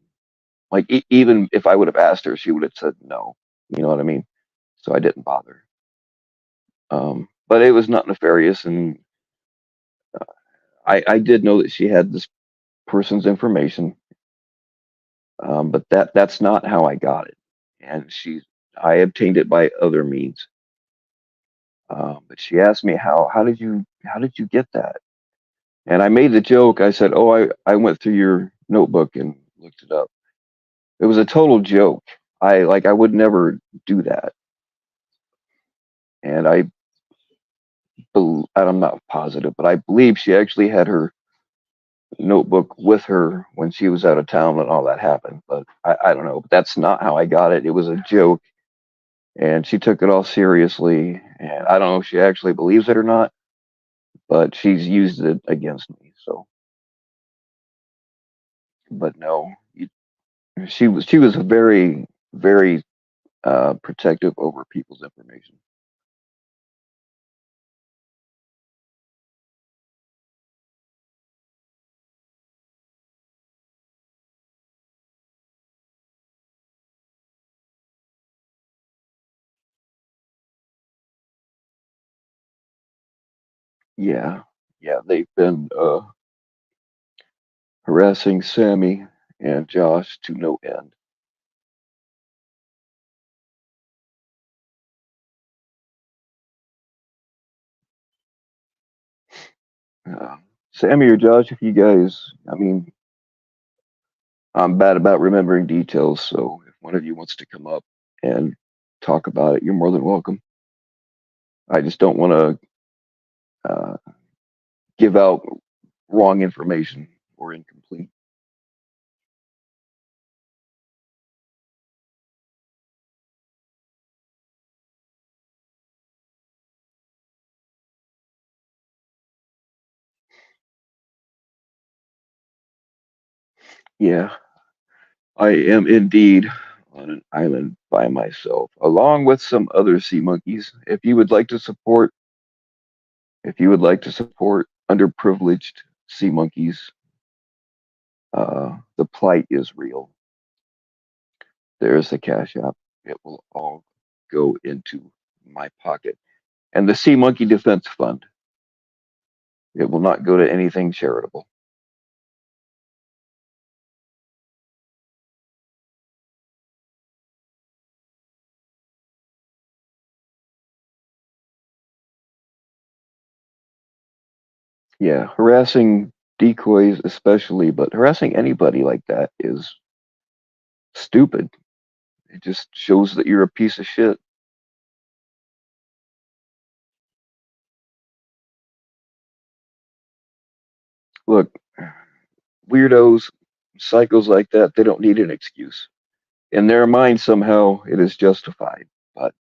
like even if I would have asked her, she would have said no. You know what I mean? So I didn't bother. But it was not nefarious, and I did know that she had this person's information. But that's not how I got it, and I obtained it by other means. But she asked me how did you get that? And I made the joke. I said, "Oh, I went through your notebook and looked it up." It was a total joke. I would never do that. And I'm not positive, but I believe she actually had her notebook with her when she was out of town when all that happened. But I don't know. But that's not how I got it. It was a joke, and she took it all seriously. And I don't know if she actually believes it or not, but she's used it against me. So, but no, she was very very protective over people's information. Yeah, yeah, they've been harassing Sammy and Josh to no end. Uh, Sammy or Josh, if you guys, I mean, I'm bad about remembering details, so if one of you wants to come up and talk about it, you're more than welcome. I just don't want to give out wrong information or incomplete. Yeah, I am indeed on an island by myself, along with some other sea monkeys. If you would like to support underprivileged sea monkeys, the plight is real. There's the cash app. It will all go into my pocket. And the Sea Monkey Defense Fund. It will not go to anything charitable. Yeah, harassing decoys especially, but harassing anybody like that is stupid. It just shows that you're a piece of shit. Look, weirdos, psychos like that, they don't need an excuse. In their mind, somehow it is justified, but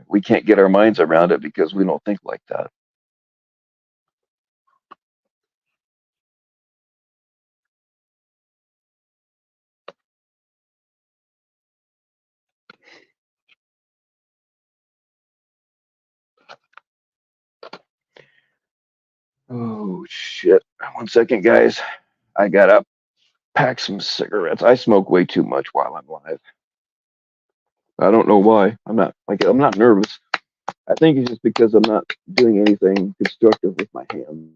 we can't get our minds around it because we don't think like that. Oh, shit. 1 second, guys. I gotta pack some cigarettes. I smoke way too much while I'm live. I don't know why. I'm not nervous. I think it's just because I'm not doing anything constructive with my hands.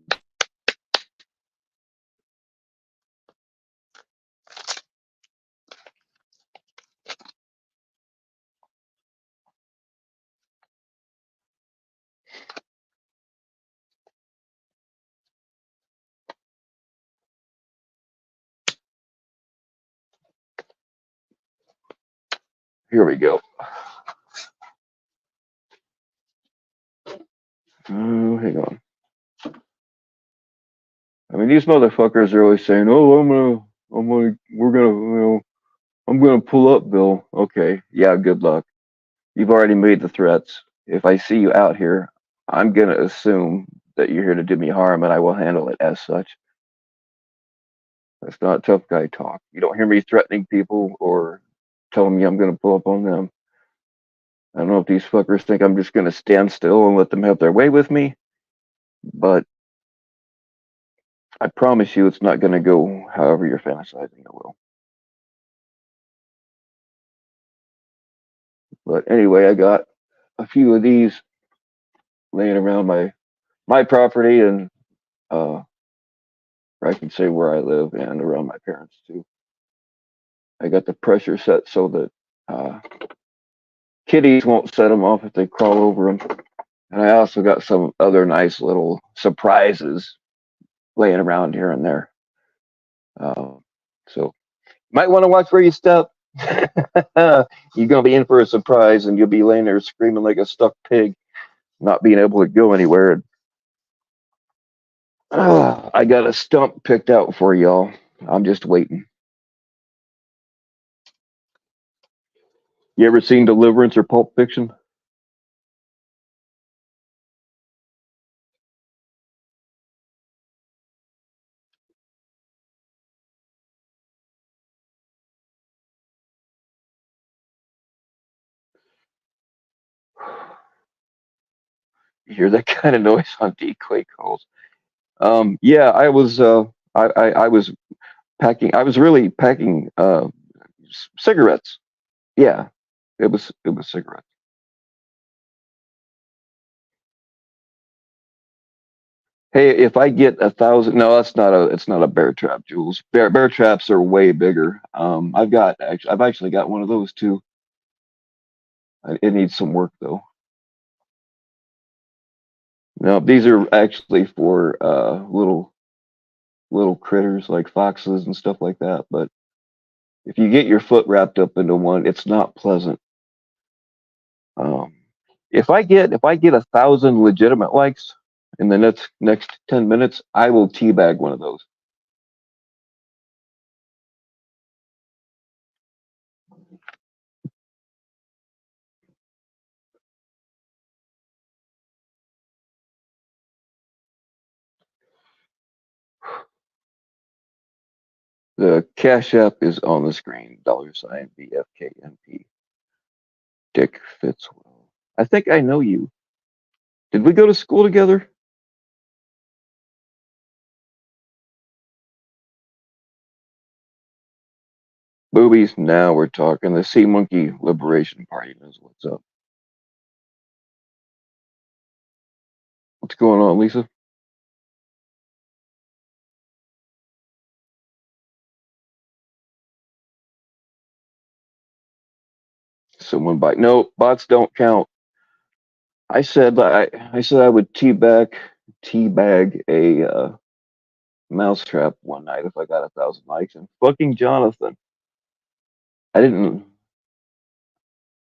Here we go. Oh, hang on. I mean, these motherfuckers are always saying, "Oh, I'm gonna pull up, Bill." Okay, yeah, good luck. You've already made the threats. If I see you out here, I'm gonna assume that you're here to do me harm, and I will handle it as such. That's not tough guy talk. You don't hear me threatening people or telling me I'm going to pull up on them. I don't know if these fuckers think I'm just going to stand still and let them have their way with me, but I promise you it's not going to go however you're fantasizing it will. But anyway, I got a few of these laying around my property, and I can say where I live and around my parents too. I got the pressure set so that kitties won't set them off if they crawl over them. And I also got some other nice little surprises laying around here and there. So might want to watch where you step. You're gonna be in for a surprise, and you'll be laying there screaming like a stuck pig, not being able to go anywhere. I got a stump picked out for y'all. I'm just waiting. You ever seen Deliverance or Pulp Fiction? You hear that kind of noise on decoy calls? Yeah, I was packing. I was really packing cigarettes. Yeah, it was cigarettes. Hey, if I get 1,000, no, that's not a. It's not a bear trap, Jules. Bear traps are way bigger. I've actually got one of those too. It needs some work though. No, these are actually for little critters like foxes and stuff like that. But if you get your foot wrapped up into one, it's not pleasant. Um, if I get 1,000 legitimate likes in the next 10 minutes, I will teabag one of those. The Cash App is on the screen. $ BFKNP. Dick Fitzwell. I think I know you. Did we go to school together? Boobies. Now we're talking. The Sea Monkey Liberation Party knows what's up. What's going on, Lisa? Someone bite. No, bots don't count. I said I would teabag a mousetrap one night if I got 1,000 likes, and fucking Jonathan. I didn't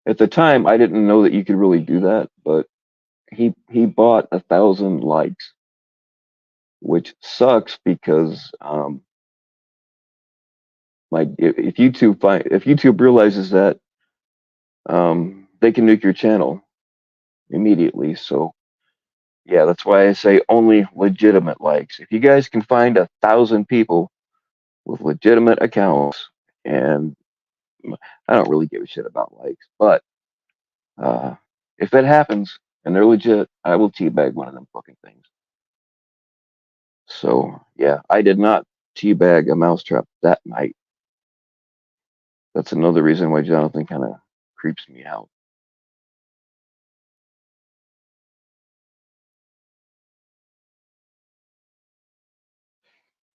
at the time. I didn't know that you could really do that, but he bought 1,000 likes, which sucks because if YouTube realizes that, they can nuke your channel immediately. So yeah, that's why I say only legitimate likes. If you guys can find 1,000 people with legitimate accounts, and I don't really give a shit about likes, but if it happens and they're legit, I will teabag one of them fucking things. So yeah, I did not teabag a mousetrap that night. That's another reason why Jonathan kind of creeps me out.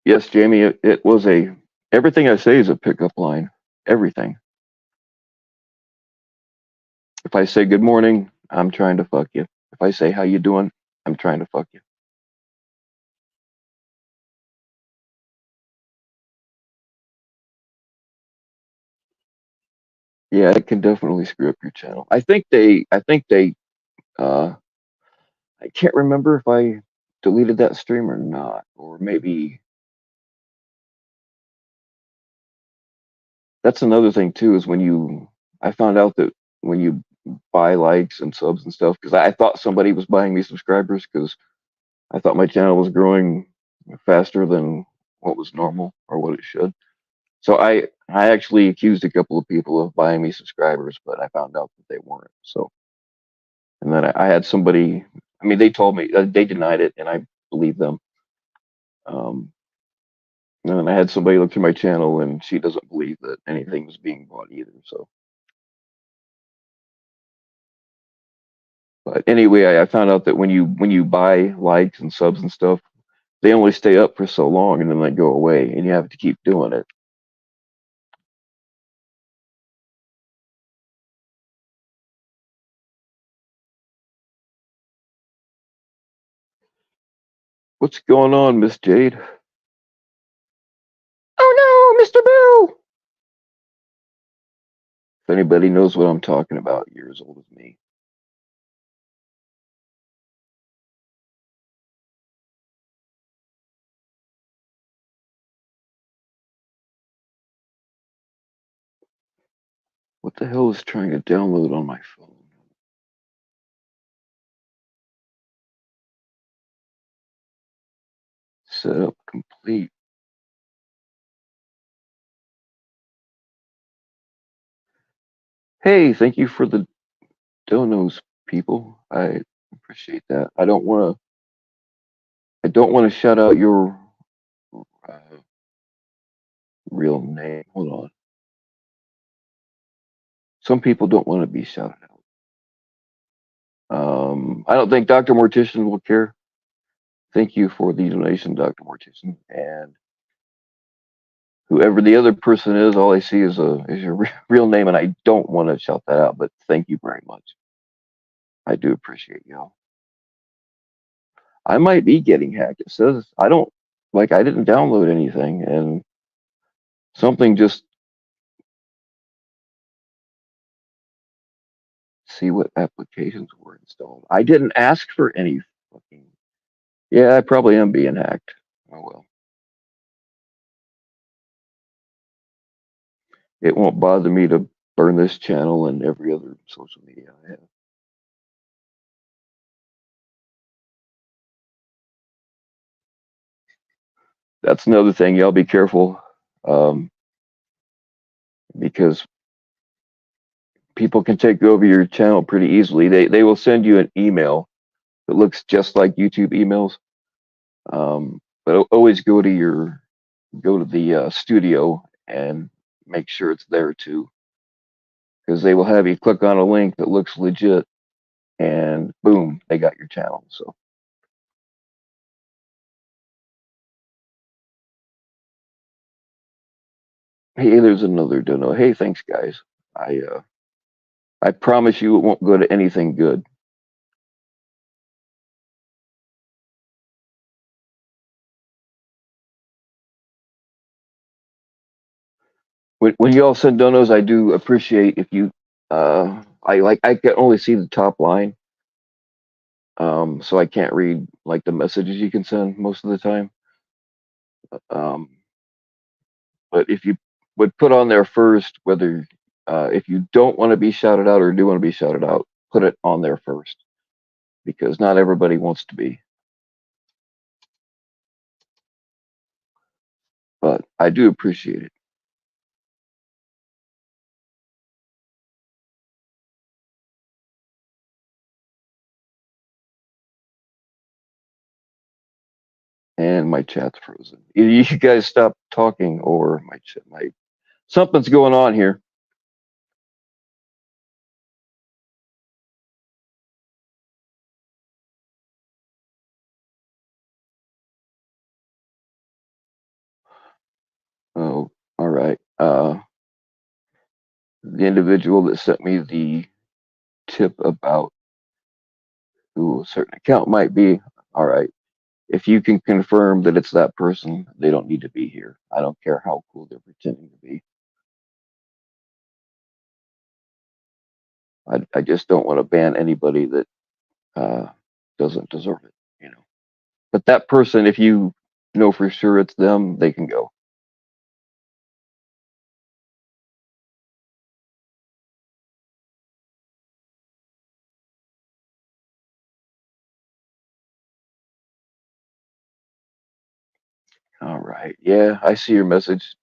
Yes, Jamie, it was a everything I say is a pickup line. Everything. If I say good morning, I'm trying to fuck you. If I say how you doing, I'm trying to fuck you. Yeah, it can definitely screw up your channel. I think they uh I can't remember if I deleted that stream or not, or maybe that's another thing too, is I found out that when you buy likes and subs and stuff, because I thought somebody was buying me subscribers because I thought my channel was growing faster than what was normal or what it should. So I actually accused a couple of people of buying me subscribers, but I found out that they weren't. So and then I had somebody. I mean, they told me they denied it, and I believe them. Um, and then I had somebody look through my channel, and she doesn't believe that anything was being bought either. So, but anyway, I found out that when you buy likes and subs and stuff, they only stay up for so long, and then they go away, and you have to keep doing it. What's going on, Miss Jade? Oh no, Mr. Bill! If anybody knows what I'm talking about, you're as old as me. What the hell is trying to download on my phone? Setup complete. Hey, thank you for the donos, people. I appreciate that. I don't want to shout out your uh, real name. Hold on. Some people don't want to be shouted out. I don't think Dr. Mortician will care. Thank you for the donation, Dr. Mortician. And whoever the other person is, all I see is your real name, and I don't want to shout that out, but thank you very much. I do appreciate y'all. I might be getting hacked. It says I don't like I didn't download anything, and something just see what applications were installed. I didn't ask for any fucking. Yeah, I probably am being hacked. Oh well. It won't bother me to burn this channel and every other social media I have. That's another thing. Y'all be careful, um, because people can take over your channel pretty easily. They will send you an email that looks just like YouTube emails. But always go to the studio and make sure it's there too, because they will have you click on a link that looks legit, and boom, they got your channel. So hey, there's another dono. Hey, thanks guys. I promise you it won't go to anything good. When you all send donos, I do appreciate if you. I can only see the top line, so I can't read like the messages you can send most of the time. Um, but if you would put on there first, whether if you don't want to be shouted out or do want to be shouted out, put it on there first, because not everybody wants to be. But I do appreciate it. And my chat's frozen. Either you guys stop talking, or my something's going on here. Oh, all right. The individual that sent me the tip about who a certain account might be. All right. If you can confirm that it's that person, they don't need to be here. I don't care how cool they're pretending to be. I just don't want to ban anybody that uh, doesn't deserve it, you know. But that person, if you know for sure it's them, they can go. All right. Yeah, I see your message.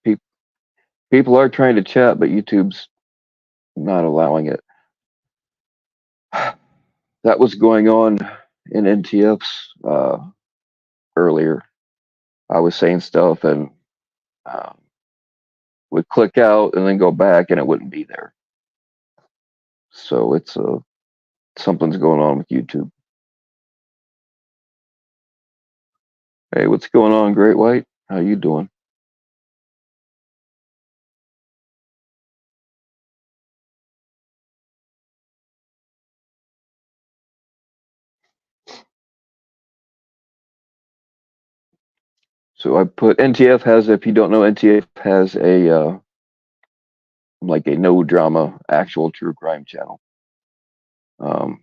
People are trying to chat, but YouTube's not allowing it. That was going on in NTF's earlier. I was saying stuff and um, would click out and then go back, and it wouldn't be there. So it's something's going on with YouTube. Hey, what's going on, Great White? How you doing? So I put NTF has. If you don't know, NTF has a like a no drama actual true crime channel. Um,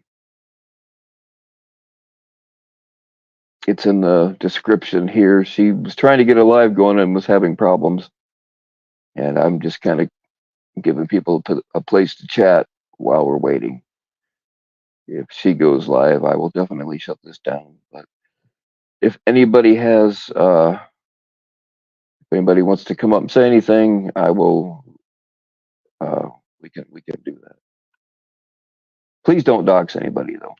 it's in the description here. She was trying to get a live going and was having problems, and I'm just kind of giving people a place to chat while we're waiting. If she goes live, I will definitely shut this down. But if anybody has, if anybody wants to come up and say anything, I will. We can do that. Please don't dox anybody though.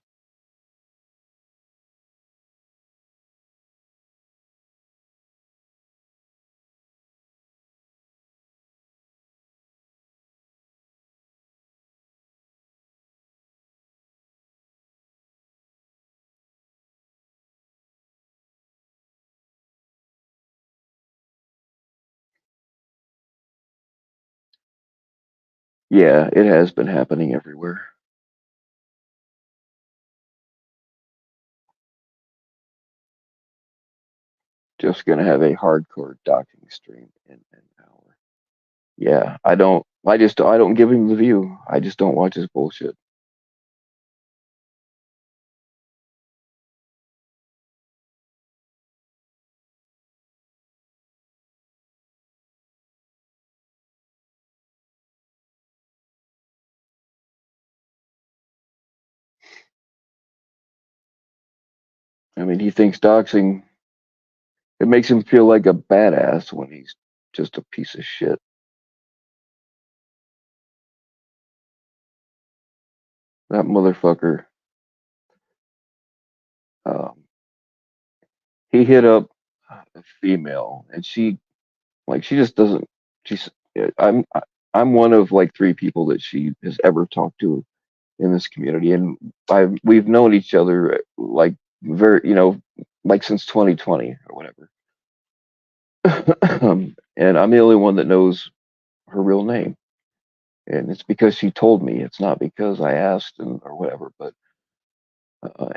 Yeah, it has been happening everywhere. Just gonna have a hardcore doxing stream in an hour. Yeah, I don't. I don't give him the view. I just don't watch his bullshit. I mean, he thinks doxing it makes him feel like a badass when he's just a piece of shit. That motherfucker. Um, he hit up a female, and she just doesn't. She's I'm one of like three people that she has ever talked to in this community, and we've known each other like very like since 2020 or whatever. And I'm the only one that knows her real name, and it's because she told me. It's not because I asked or whatever. But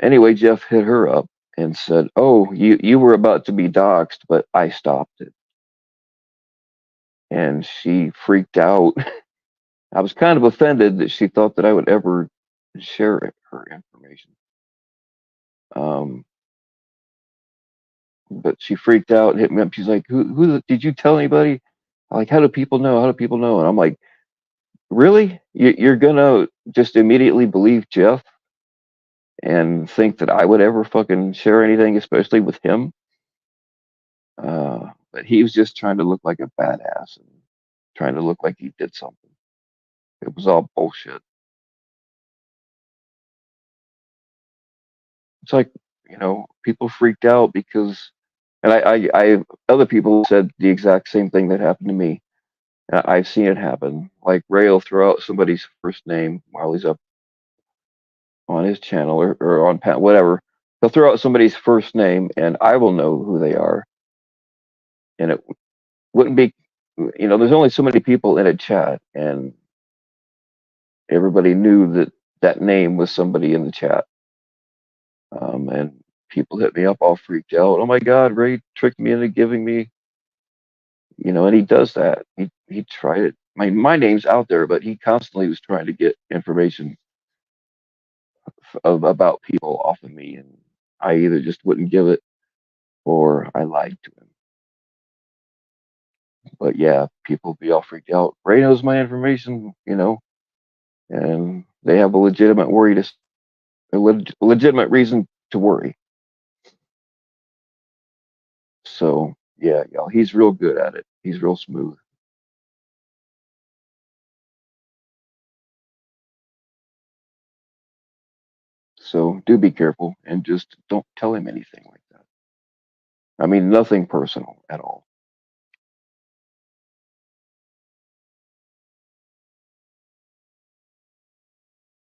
anyway, Jeff hit her up and said, "Oh, you were about to be doxxed, but I stopped it." And she freaked out. I was kind of offended that she thought that I would ever share her information. Um, but she freaked out and hit me up. She's like, "Who did you tell anybody?" I'm like, "How do people know? How do people know?" And I'm like, "Really? You're gonna just immediately believe Jeff and think that I would ever fucking share anything, especially with him?" But he was just trying to look like a badass and trying to look like he did something. It was all bullshit. It's like, people freaked out because, and other people said the exact same thing that happened to me. I've seen it happen. Like Ray will throw out somebody's first name while he's up on his channel or on whatever. He'll throw out somebody's first name, and I will know who they are. And it wouldn't be, there's only so many people in a chat, and everybody knew that that name was somebody in the chat. And people hit me up all freaked out. Oh my God, Ray tricked me into giving me, and he does that. He tried it. My name's out there, but he constantly was trying to get information about people off of me, and I either just wouldn't give it or I lied to him. But yeah, people be all freaked out. Ray knows my information, and they have a legitimate legitimate reason to worry. So Yeah, y'all. He's real good at it. He's real smooth. So do be careful and just don't tell him anything like that. I mean, nothing personal at all.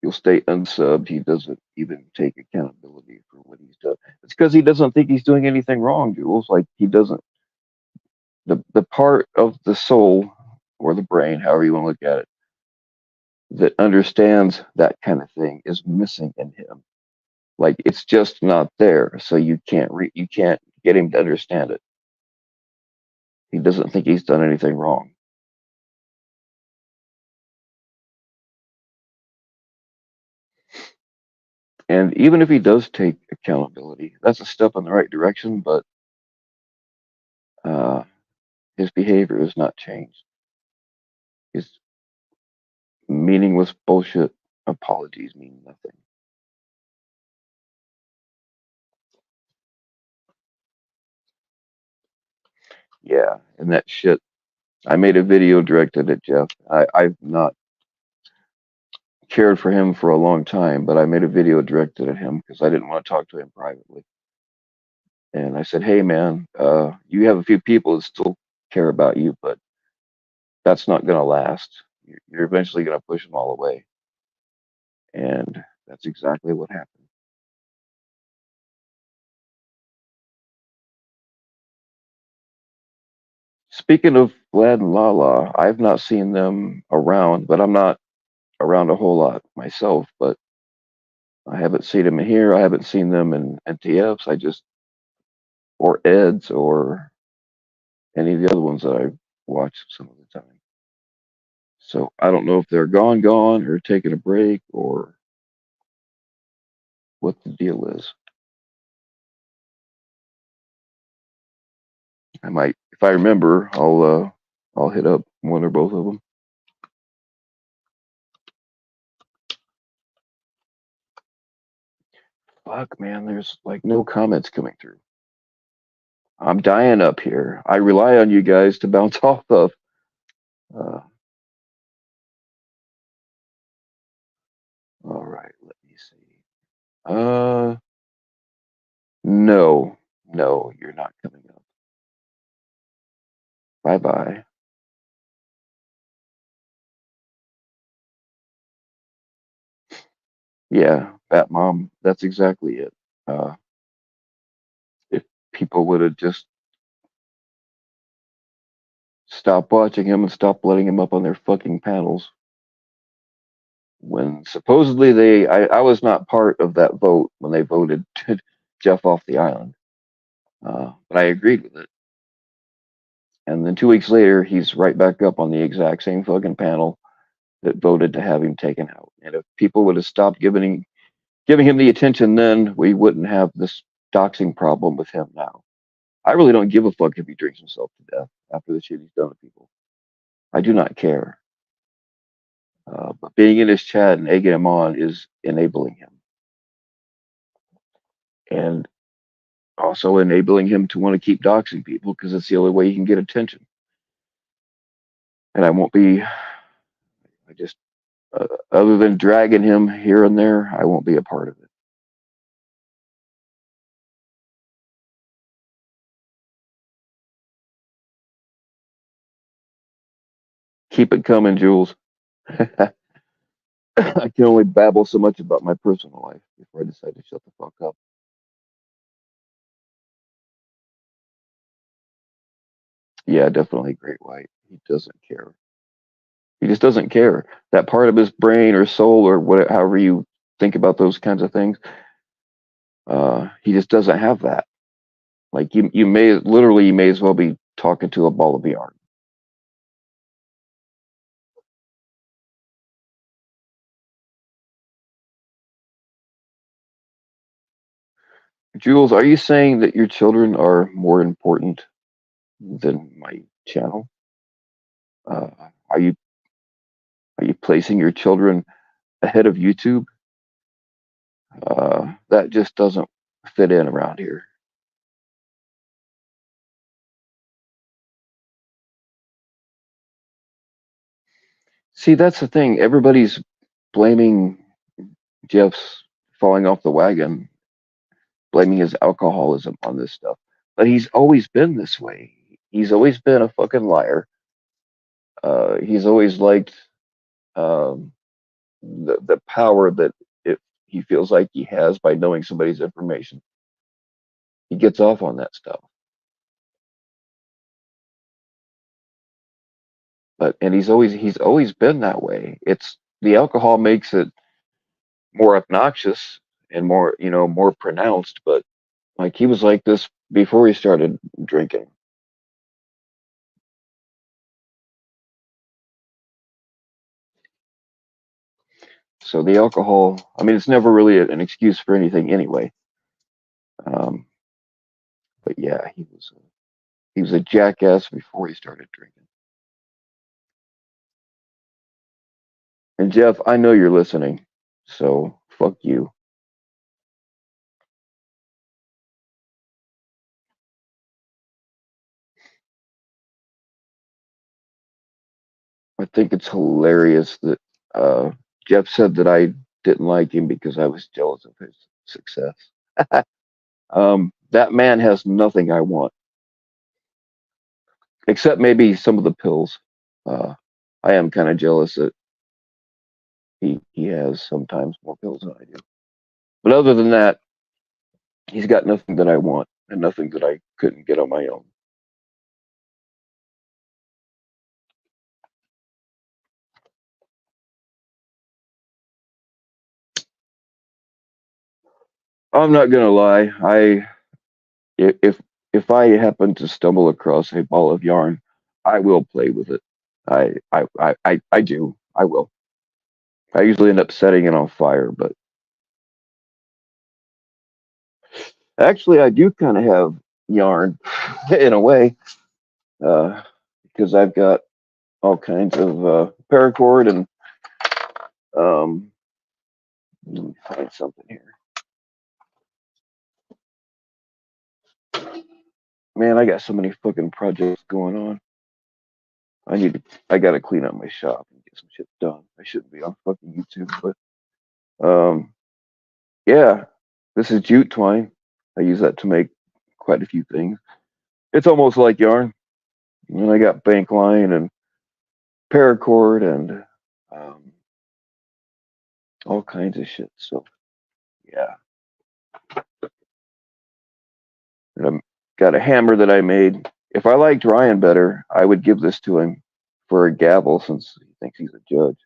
He'll stay unsubbed. He doesn't even take accountability for what he's done. It's because he doesn't think he's doing anything wrong, Jules. Like he doesn't. The part of the soul or the brain, however you want to look at it, that understands that kind of thing is missing in him. Like it's just not there, so you can't get him to understand it. He doesn't think he's done anything wrong. And even if he does take accountability, that's a step in the right direction, but uh, his behavior has not changed. His meaningless bullshit apologies mean nothing. Yeah, and that shit. I made a video directed at Jeff. I've not cared for him for a long time, but I made a video directed at him because I didn't want to talk to him privately. And I said, "Hey, man, you have a few people that still care about you, but that's not going to last. You're eventually going to push them all away." And that's exactly what happened. Speaking of Vlad and Lala, I've not seen them around, but I'm not around a whole lot myself. But I haven't seen them here. I haven't seen them in NTFs. I just or Eds or any of the other ones that I've watched some of the time. So I don't know if they're gone, or taking a break, or what the deal is. I might, if I remember, I'll hit up one or both of them. Fuck, man, there's like no comments coming through. I'm dying up here. I rely on you guys to bounce off of. Uh, all right, let me see. Uh, no, no, you're not coming up. Bye bye. Yeah, Bat Mom, that's exactly it. Uh, if people would have just stopped watching him and stopped letting him up on their fucking panels, when supposedly I was not part of that vote when they voted Jeff off the island, but I agreed with it. And then 2 weeks later, he's right back up on the exact same fucking panel that voted to have him taken out. And if people would have stopped giving him the attention then, we wouldn't have this doxing problem with him now. I really don't give a fuck if he drinks himself to death after the shit he's done to people. I do not care. But being in his chat and egging him on is enabling him. And also enabling him to want to keep doxing people because it's the only way he can get attention. And I won't be, I just, other than dragging him here and there, I won't be a part of it. Keep it coming, Jules. I can only babble so much about my personal life before I decide to shut the fuck up. Yeah, definitely Great White. He doesn't care. He just doesn't care. That part of his brain or soul or whatever, however you think about those kinds of things, he just doesn't have that. Like you may literally, you may as well be talking to a ball of yarn. Jules, are you saying that your children are more important than my channel? Uh, are you placing your children ahead of YouTube? That just doesn't fit in around here. See, that's the thing. Everybody's blaming Jeff's falling off the wagon, blaming his alcoholism on this stuff. But he's always been this way. He's always been a fucking liar. He's always liked um, the power that if he feels like he has by knowing somebody's information, he gets off on that stuff. But and he's always been that way. It's the alcohol makes it more obnoxious and more more pronounced. But like he was like this before he started drinking. So the alcohol, I mean, it's never really an excuse for anything anyway. Um, but yeah, he was a jackass before he started drinking. And Jeff, I know you're listening, so fuck you. I think it's hilarious that Jeff said that I didn't like him because I was jealous of his success. That man has nothing I want, except maybe some of the pills. Uh, I am kind of jealous that he has sometimes more pills than I do. But other than that, he's got nothing that I want and nothing that I couldn't get on my own. I'm not gonna lie. If if I happen to stumble across a ball of yarn, I will play with it. I do. I will. I usually end up setting it on fire, but actually, I do kind of have yarn in a way, uh, because I've got all kinds of paracord and um, let me find something here. Man, I got so many fucking projects going on. I gotta clean up my shop and get some shit done. I shouldn't be on fucking YouTube, but yeah, this is jute twine. I use that to make quite a few things. It's almost like yarn. And I got bank line and paracord and um, all kinds of shit. So yeah, and I've got a hammer that I made. If I liked Ryan better, I would give this to him for a gavel since he thinks he's a judge.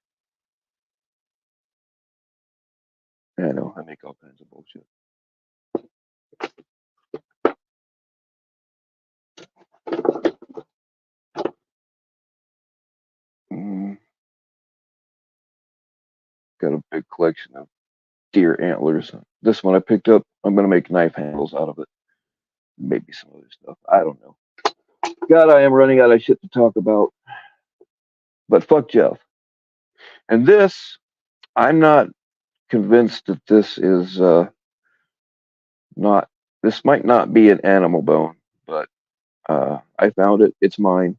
I know I make all kinds of bullshit. Mm, got a big collection of deer antlers. This one I picked up. I'm gonna make knife handles out of it. Maybe some other stuff. I don't know. God, I am running out of shit to talk about. But fuck Jeff. And this, I'm not convinced that this is not. This might not be an animal bone, but I found it. It's mine,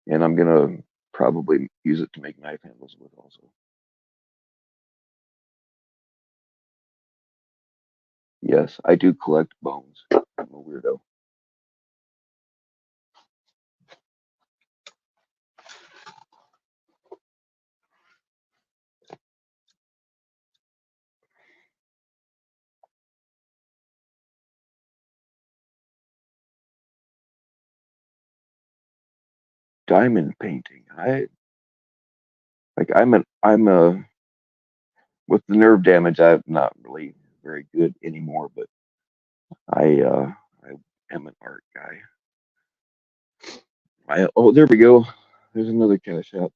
and I'm gonna probably use it to make knife handles with also. Yes, I do collect bones. I'm a weirdo. Diamond painting. I'm a with the nerve damage. I'm not really very good anymore, but I am an art guy. Oh, there we go. There's another cash app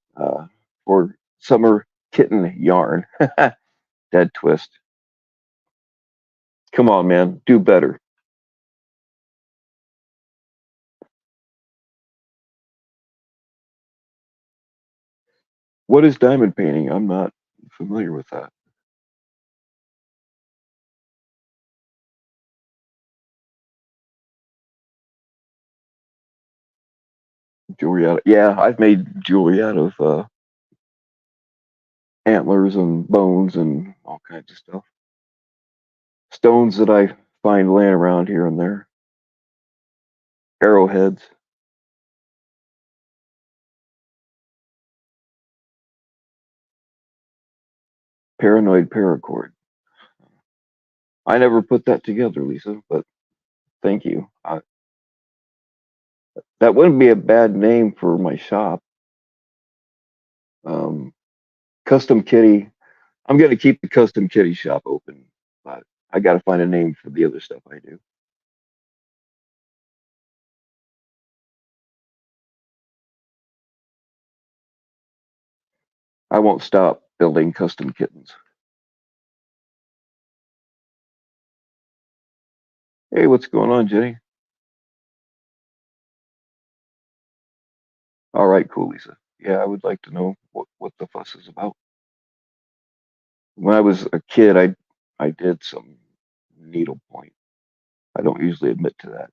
for summer kitten yarn. Dead twist. Come on, man, do better. What is diamond painting? I'm not familiar with that. Jewelry out. Yeah, I've made jewelry out of antlers and bones and all kinds of stuff. Stones that I find laying around here and there. Arrowheads. Paranoid paracord. I never put that together, Lisa, but thank you. That wouldn't be a bad name for my shop. Um, Custom Kitty. I'm going to keep the Custom Kitty shop open, but I got to find a name for the other stuff I do. I won't stop building custom kittens. Hey, what's going on, Jenny? All right, cool, Lisa. Yeah, I would like to know what the fuss is about. When I was a kid, I did some needlepoint. I don't usually admit to that.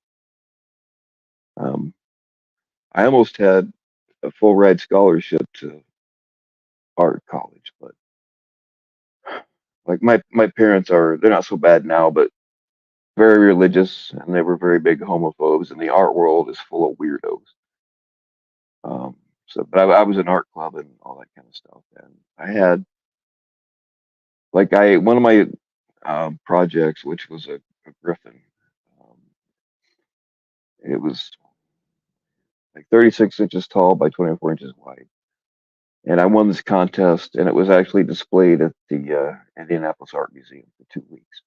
Um, I almost had a full ride scholarship to art college, but like my parents they're not so bad now, but very religious, and they were very big homophobes, and the art world is full of weirdos. Um, but I was in art club and all that kind of stuff, and I had one of my projects, which was a griffin. Um, it was like 36 inches tall by 24 inches wide, and I won this contest, and it was actually displayed at the Indianapolis Art Museum for 2 weeks.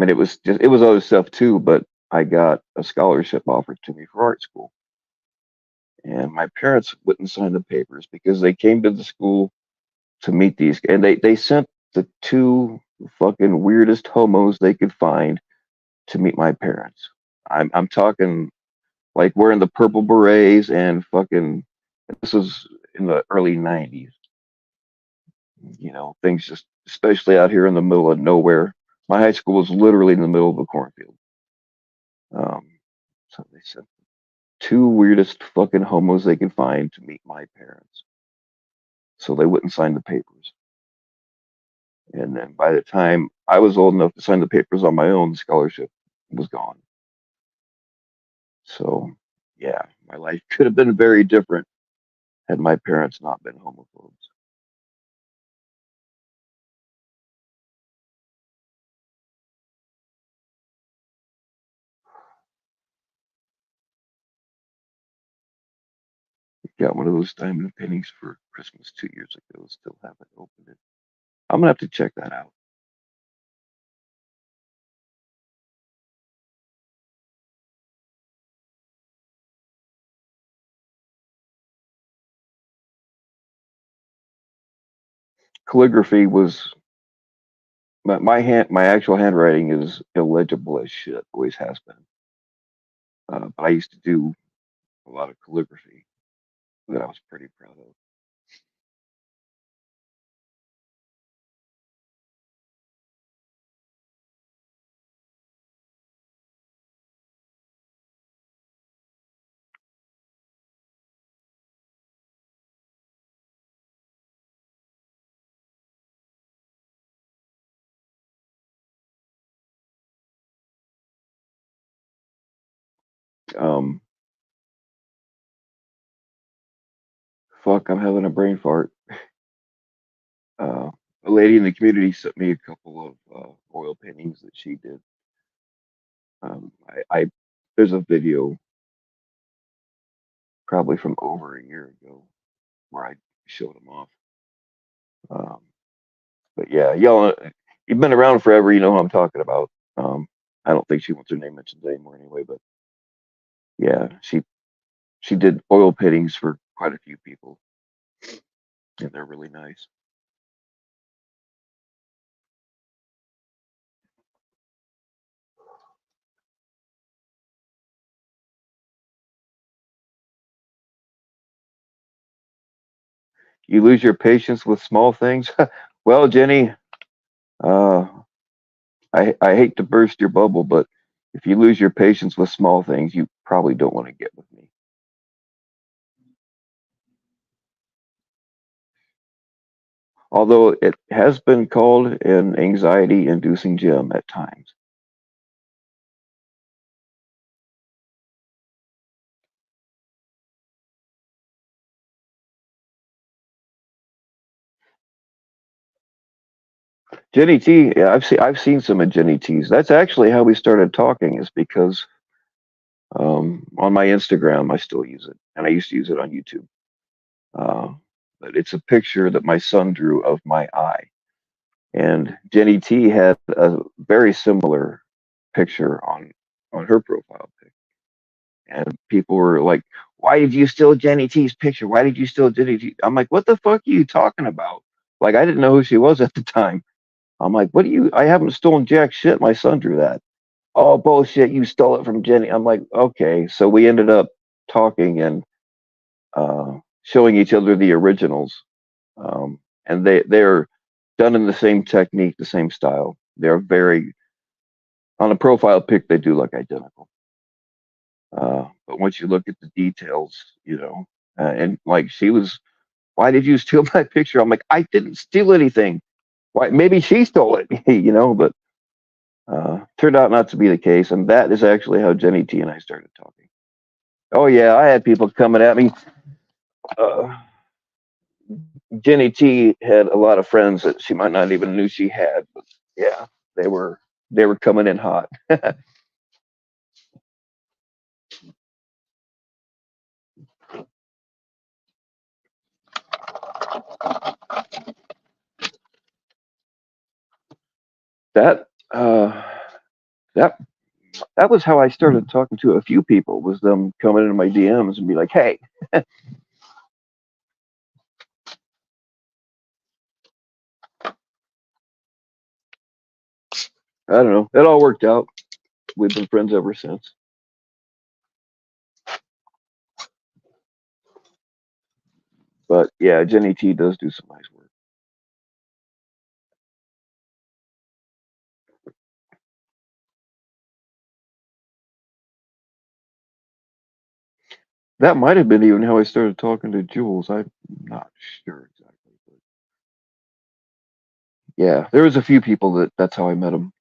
And it was other stuff too, but I got a scholarship offered to me for art school. And my parents wouldn't sign the papers because they came to the school to meet these, and they sent the two fucking weirdest homos they could find to meet my parents. I'm talking like wearing the purple berets and fucking. This was in the early '90s. You know, things just, especially out here in the middle of nowhere. My high school was literally in the middle of a cornfield. Um, so they sent two weirdest fucking homos they could find to meet my parents. So they wouldn't sign the papers. And then by the time I was old enough to sign the papers on my own, the scholarship was gone. So yeah, my life could have been very different had my parents not been homophobes. Got one of those diamond paintings for Christmas 2 years ago. Still haven't opened it. I'm gonna have to check that out. Calligraphy was my actual handwriting is illegible as shit. Always has been. But I used to do a lot of calligraphy that I was pretty proud of. Fuck, I'm having a brain fart. Uh, a lady in the community sent me a couple of oil paintings that she did. I there's a video probably from over a year ago where I showed them off. Um, but yeah, y'all, you've been around forever. You know who I'm talking about. I don't think she wants her name mentioned anymore anyway. But yeah, she did oil paintings for quite a few people, and they're really nice. You lose your patience with small things. Well, Jenny, uh, I hate to burst your bubble, but if you lose your patience with small things, you probably don't want to get with me. although it has been called an anxiety-inducing gym at times. Jenny T, yeah, I've seen some of Jenny T's. That's actually how we started talking, is because on my Instagram I still use it, and I used to use it on YouTube. Uh, but it's a picture that my son drew of my eye, and Jenny T had a very similar picture on her profile pic, and people were like, "Why did you steal Jenny T's picture? Why did you steal Jenny T?" I'm like, "What the fuck are you talking about?" Like, I didn't know who she was at the time. I'm like, "What do you? I haven't stolen jack shit. My son drew that." Oh, bullshit! You stole it from Jenny. I'm like, okay. So we ended up talking and showing each other the originals, and they're done in the same technique, the same style. They're very on a profile pic. They do look identical, but once you look at the details, and like she was, why did you steal my picture? I'm like, I didn't steal anything. Why? Maybe she stole it, but turned out not to be the case, and that is actually how Jenny T and I started talking. Oh yeah, I had people coming at me. Uh, Jenny T had a lot of friends that she might not even knew she had, but yeah, they were they were coming in hot. That uh, that that was how I started talking to a few people. Was them coming into my DMs and be like, "Hey, I don't know." It all worked out. We've been friends ever since. But yeah, Jenny T does do some nice work. That might have been even how I started talking to Jules. I'm not sure exactly, but yeah, there was a few people that's how I met them.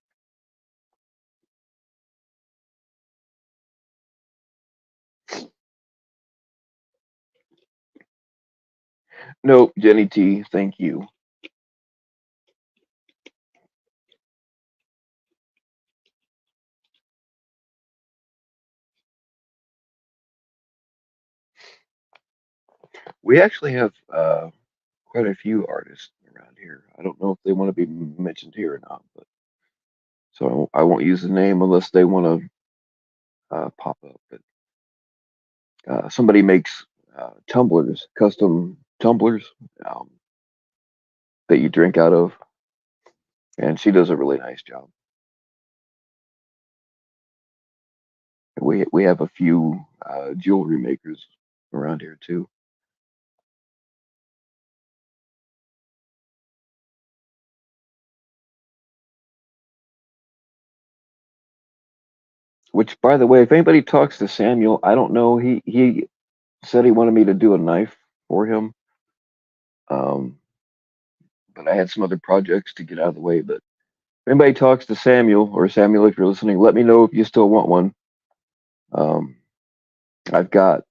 Nope, Jenny T, thank you. We actually have quite a few artists around here. I don't know if they want to be mentioned here or not, but so I won't use the name unless they want to pop up. But somebody makes tumblers, custom tumblers um, that you drink out of, and she does a really nice job. We have a few jewelry makers around here too. Which, by the way, if anybody talks to Samuel, I don't know. He said he wanted me to do a knife for him, um, but I had some other projects to get out of the way. But if anybody talks to Samuel, or Samuel, if you're listening, let me know if you still want one. Um, I've got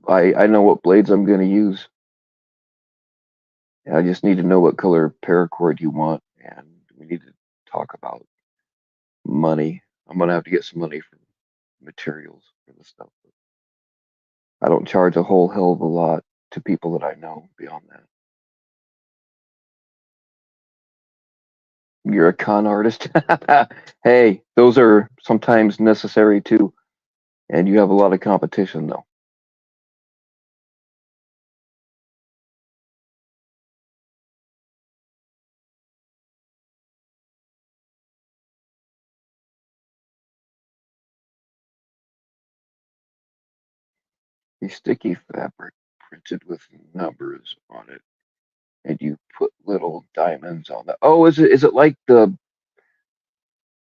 I know what blades I'm going to use. I just need to know what color paracord you want, and we need to talk about money. I'm going to have to get some money for materials for the stuff. I don't charge a whole hell of a lot to people that I know beyond that. You're a con artist. Hey, those are sometimes necessary too, and you have a lot of competition though. The sticky fabric printed with numbers on it, and you put little diamonds on that. Oh, is it like the?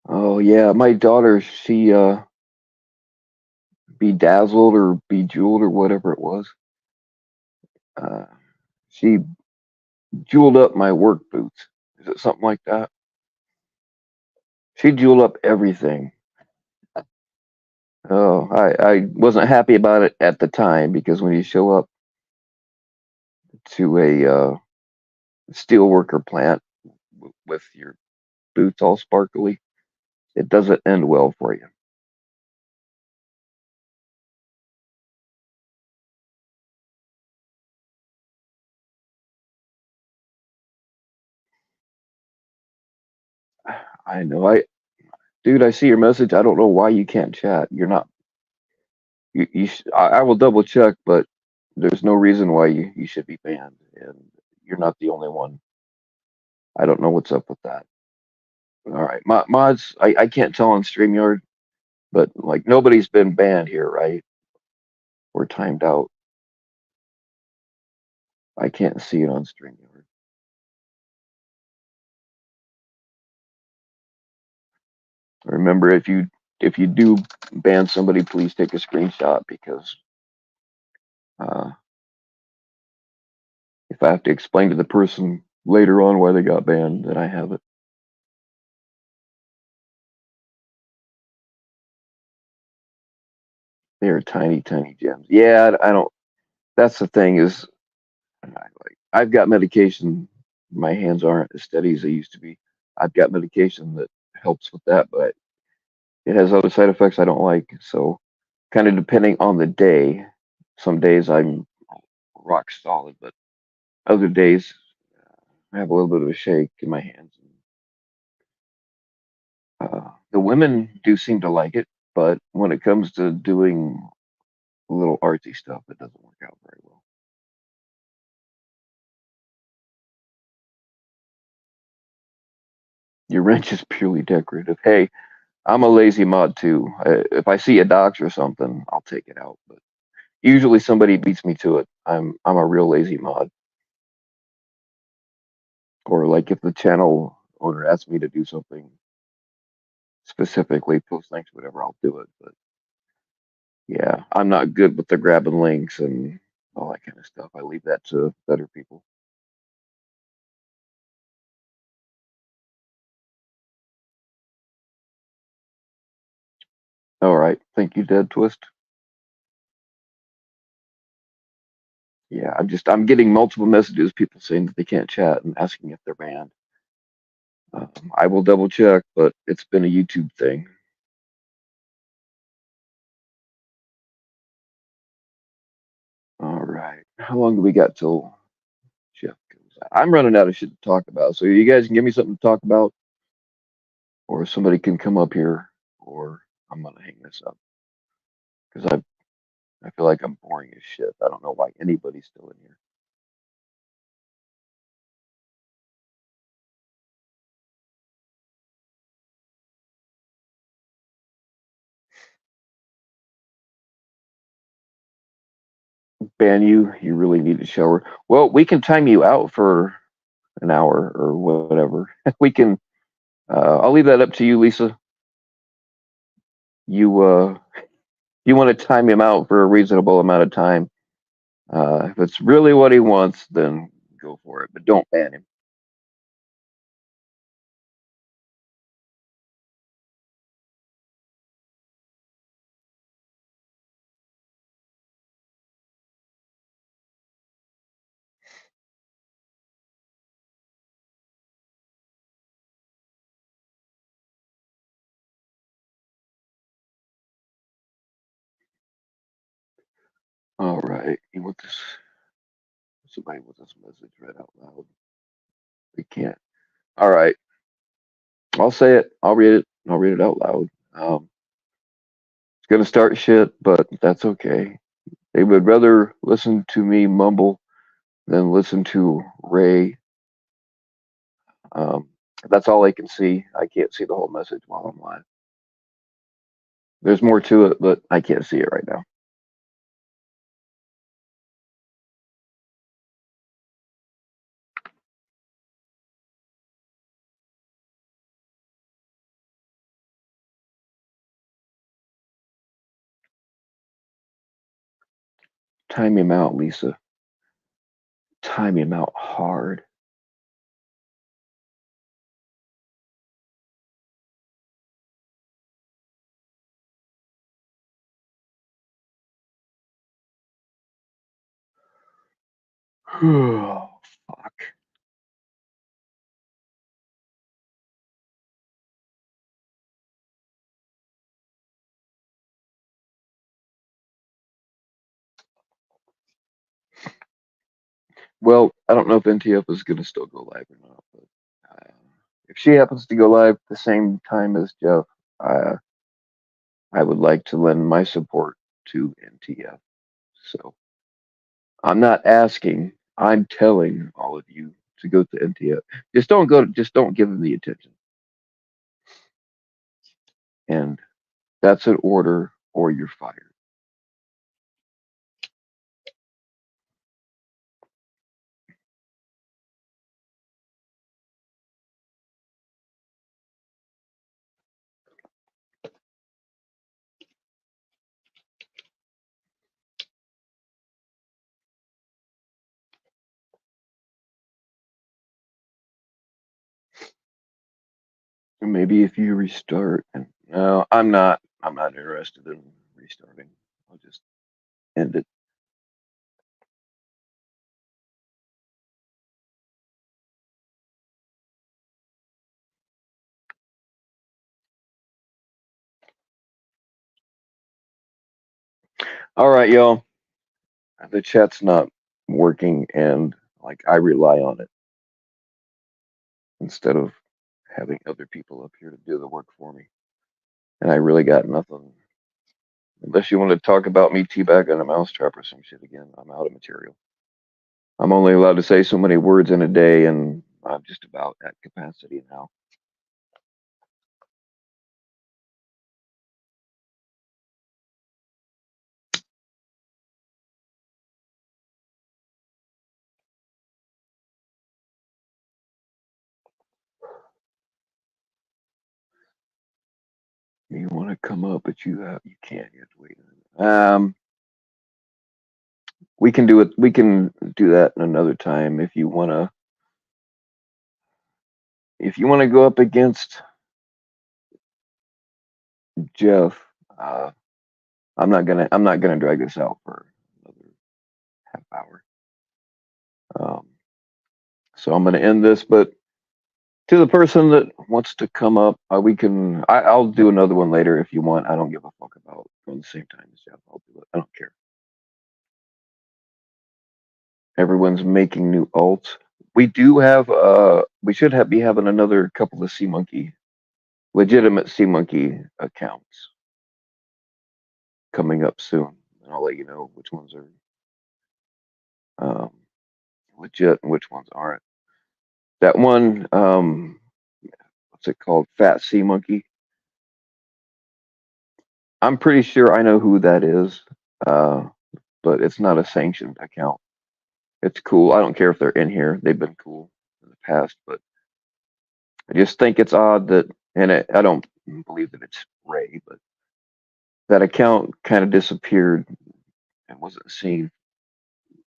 Oh yeah, my daughter, she bedazzled or bejeweled or whatever it was. Uh, she jeweled up my work boots. Is it something like that? She jeweled up everything. Oh, I wasn't happy about it at the time because when you show up to a steel worker plant with your boots all sparkly, it doesn't end well for you. I know. Dude, I see your message. I don't know why you can't chat. You're not. I will double check, but there's no reason why you should be banned, and you're not the only one. I don't know what's up with that. All right, mods. I can't tell on Streamyard, but like nobody's been banned here, right? Or timed out. I can't see it on Streamyard. Remember, if you do ban somebody, please take a screenshot because uh, if I have to explain to the person later on why they got banned, then I have it. They're tiny, tiny gems. Yeah, I don't. That's the thing is, I've got medication. My hands aren't as steady as they used to be. I've got medication that helps with that, but it has other side effects I don't like. So, kind of depending on the day. Some days I'm rock solid, but other days I have a little bit of a shake in my hands. The women do seem to like it, but when it comes to doing little artsy stuff, it doesn't work out very well. Your wrench is purely decorative. Hey, I'm a lazy mod too. If I see a dox or something, I'll take it out. But usually somebody beats me to it. I'm a real lazy mod. Or like if the channel owner asks me to do something specifically, post links, whatever, I'll do it. But yeah, I'm not good with the grabbing links and all that kind of stuff. I leave that to better people. All right, thank you, Dead Twist. Yeah, I'm getting multiple messages, people saying that they can't chat and asking if they're banned. I will double check, but it's been a YouTube thing. All right, how long do we got till Jeff goes out? I'm running out of shit to talk about, so you guys can give me something to talk about, or somebody can come up here, or I'm gonna hang this up because I feel like I'm boring as shit. I don't know why anybody's still in here. Ban you? You really need a shower. Well, we can time you out for an hour or whatever. We can. I'll leave that up to you, Lisa. You you want to time him out for a reasonable amount of time. If it's really what he wants, then go for it. But don't ban him. All right. You want this? Somebody wants this message read out loud. We can't. All right. I'll say it. I'll read it. I'll read it out loud. It's gonna start shit, but that's okay. They would rather listen to me mumble than listen to Ray. Um, that's all I can see. I can't see the whole message while I'm live. There's more to it, but I can't see it right now. Time him out, Lisa. Time him out hard. Oh, fuck. Well, I don't know if NTF is going to still go live or not, but uh, if she happens to go live the same time as Jeff, uh, I would like to lend my support to NTF. So I'm not asking, I'm telling all of you to go to NTF. Just don't go. Just don't give them the attention. And that's an order, or you're fired. Maybe if you restart. And no, I'm not. I'm not interested in restarting. I'll just end it. All right, y'all. The chat's not working, and like I rely on it instead of having other people up here to do the work for me. And I really got nothing. Unless you want to talk about me teabagging a mousetrap or some shit again, I'm out of material. I'm only allowed to say so many words in a day, and I'm just about at capacity now. You want to come up, but you can't. You have to wait. We can do it. We can do that another time if you wanna. If you want to go up against Jeff, uh, I'm not gonna drag this out for another half hour. Um, so I'm gonna end this. But to the person that wants to come up, we can. I'll do another one later if you want. I don't give a fuck about going the same time as Jeff. I'll do it. I don't care. Everyone's making new alts. We do have. We should have be having another couple of Sea Monkey, legitimate Sea Monkey accounts coming up soon, and I'll let you know which ones are um, legit and which ones aren't. That one, what's it called? Fat Sea Monkey. I'm pretty sure I know who that is, uh, but it's not a sanctioned account. It's cool. I don't care if they're in here. They've been cool in the past, but I just think it's odd that, and I don't believe that it's Ray, but that account kind of disappeared and wasn't seen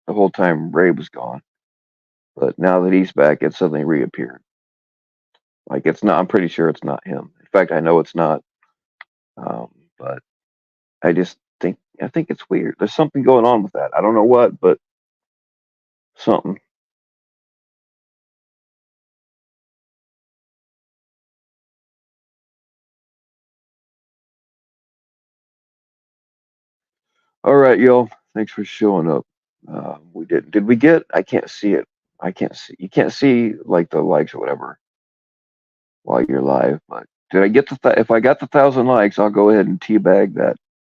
the whole time Ray was gone. But now that he's back, it suddenly reappeared. Like it's not. I'm pretty sure it's not him. In fact, I know it's not. But I think it's weird. There's something going on with that. I don't know what, but something. All right, y'all. Thanks for showing up. We did. Did we get? I can't see it. I can't see. You can't see like the likes or whatever while you're live. But did I get if I got the 1,000 likes, I'll go ahead and teabag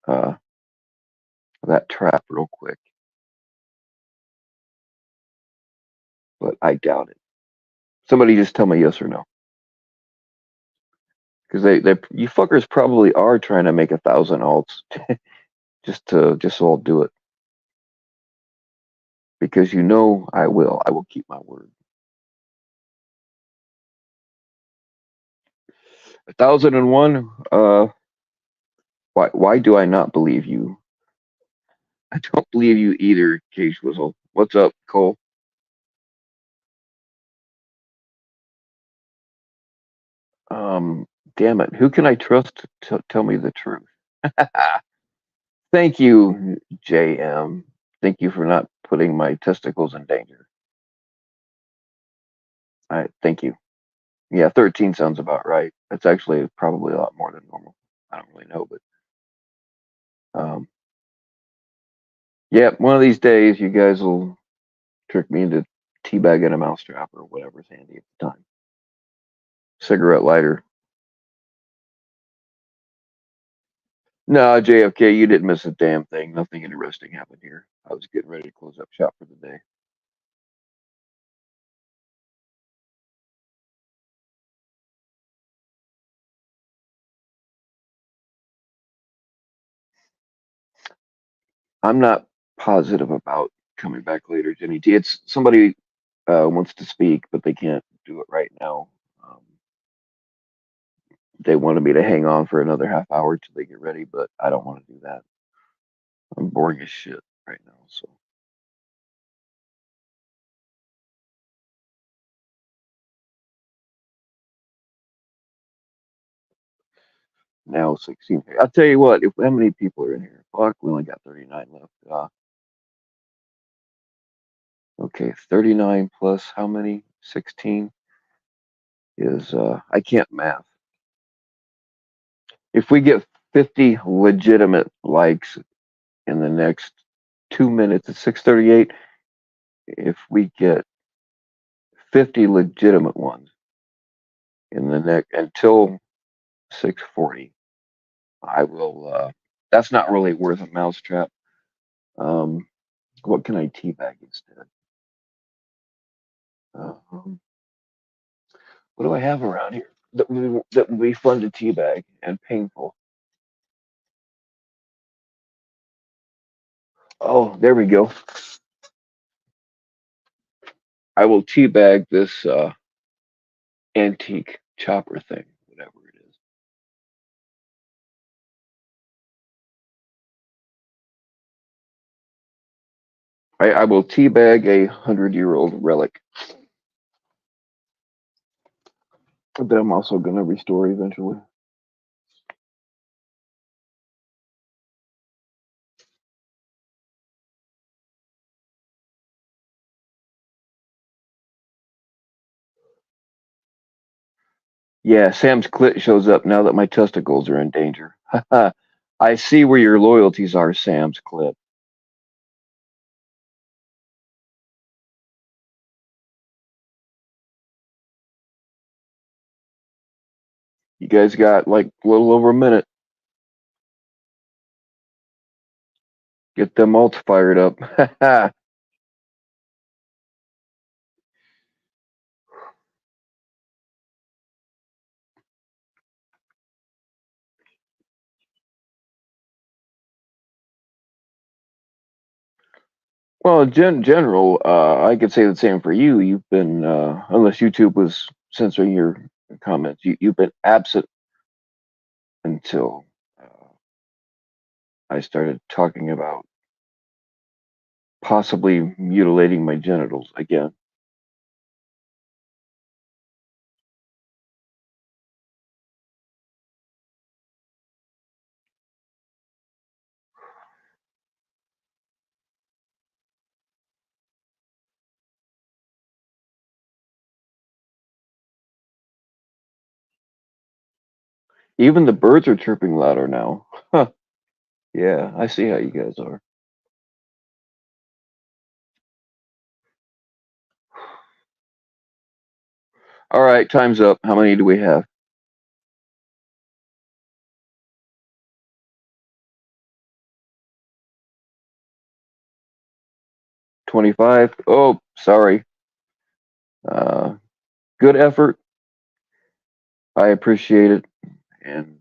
uh that trap real quick. But I doubt it. Somebody just tell me yes or no. Because they you fuckers probably are trying to make 1,000 alts just so I'll do it. Because you know I will. I will keep my word. 1,001. Why do I not believe you? I don't believe you either, Cage Whistle. What's up, Cole? Um, damn it. Who can I trust to tell me the truth? Thank you, JM. Thank you for not putting my testicles in danger. I thank you. Yeah, 13 sounds about right. That's actually probably a lot more than normal. I don't really know, but um, yeah, one of these days you guys will trick me into teabagging a mousetrap or whatever's handy at the time. Cigarette lighter. No, JFK, you didn't miss a damn thing. Nothing interesting happened here. I was getting ready to close up shop for the day. I'm not positive about coming back later, Jenny T. It's somebody wants to speak, but they can't do it right now. Um, they wanted me to hang on for another half hour till they get ready, but I don't want to do that. I'm boring as shit right now. So now 16. I'll tell you what, if how many people are in here? Fuck, we only got 39 left. Okay, 39 plus how many? 16 is I can't math. If we get 50 legitimate likes in the next 2 minutes at 6:38, if we get 50 legitimate ones in the next until 6:40, I will. That's not really worth a mousetrap. Um, what can I teabag instead? Um, what do I have around here that would be fun to teabag and painful? Oh, there we go. I will teabag this antique chopper thing, whatever it is. I will teabag a 100-year-old relic that I'm also going to restore eventually. Yeah, Sam's clit shows up now that my testicles are in danger. I see where your loyalties are, Sam's clit. You guys got like a little over a minute. Get them all fired up. Well, in general, I could say the same for you. You've been, unless YouTube was censoring your comments, you've been absent until I started talking about possibly mutilating my genitals again. Even the birds are chirping louder now. Huh. Yeah, I see how you guys are. All right, time's up. How many do we have? 25? Oh, sorry. Uh, good effort. I appreciate it. And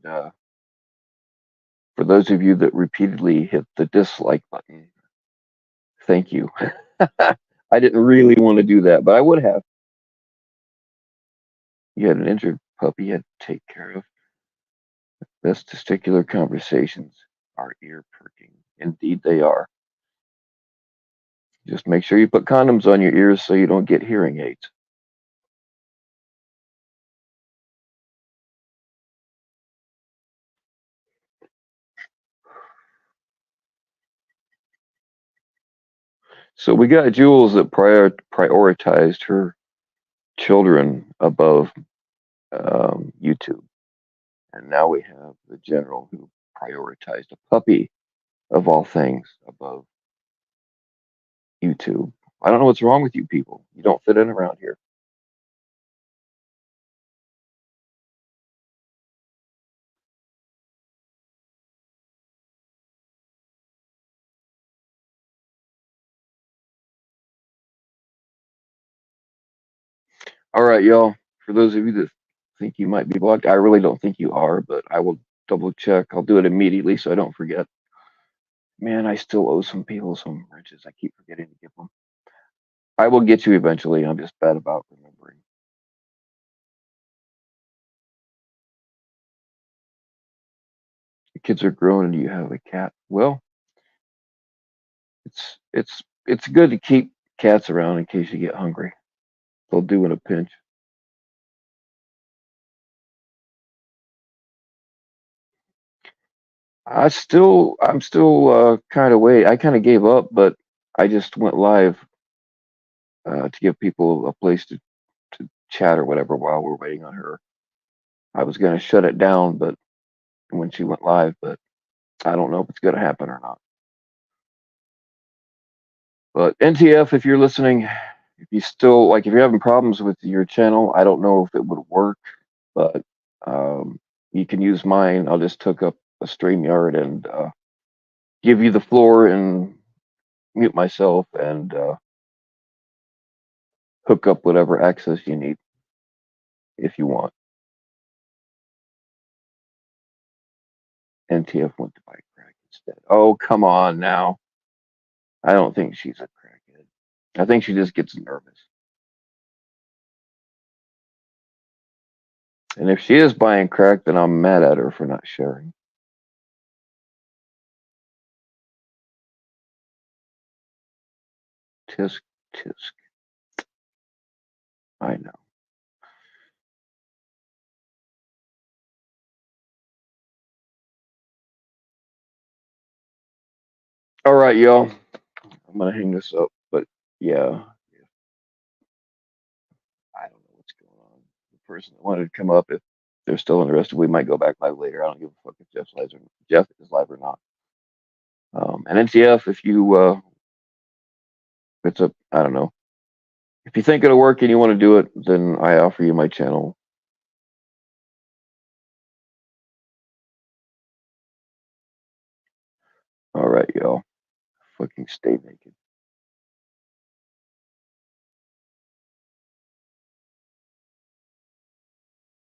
for those of you that repeatedly hit the dislike button, thank you. I didn't really want to do that, but I would have. You had an injured puppy you had to take care of. Best testicular conversations are ear perking. Indeed, they are. Just make sure you put condoms on your ears so you don't get hearing aids. So we got Jules that prioritized her children above YouTube, and now we have the general who prioritized a puppy of all things above YouTube. I don't know what's wrong with you people. You don't fit in around here. All right, y'all. For those of you that think you might be blocked, I really don't think you are, but I will double check. I'll do it immediately so I don't forget. Man, I still owe some people some wrenches. I keep forgetting to give them. I will get you eventually. I'm just bad about remembering. The kids are grown and you have a cat. Well, it's good to keep cats around in case you get hungry. They'll do in a pinch. I'm still kind of wait. I kind of gave up, but I just went live to give people a place to chat or whatever while we're waiting on her. I was gonna shut it down, but when she went live, but I don't know if it's gonna happen or not. But NTF, if you're listening, if you still like, if you're having problems with your channel, I don't know if it would work, but you can use mine. I'll just hook up a StreamYard and give you the floor and mute myself and hook up whatever access you need if you want. NTF went to buy crack instead. Oh, come on now. I don't think she's a crackhead. I think she just gets nervous. And if she is buying crack, then I'm mad at her for not sharing. Tisk, tisk. I know. All right, y'all. I'm gonna hang this up. But yeah, I don't know what's going on. The person that wanted to come up, if they're still interested, we might go back live later. I don't give a fuck if Jeff is live or not. And NTF, if you it's a I don't know. If you think it'll work and you want to do it, then I offer you my channel. All right, y'all. Fucking stay naked.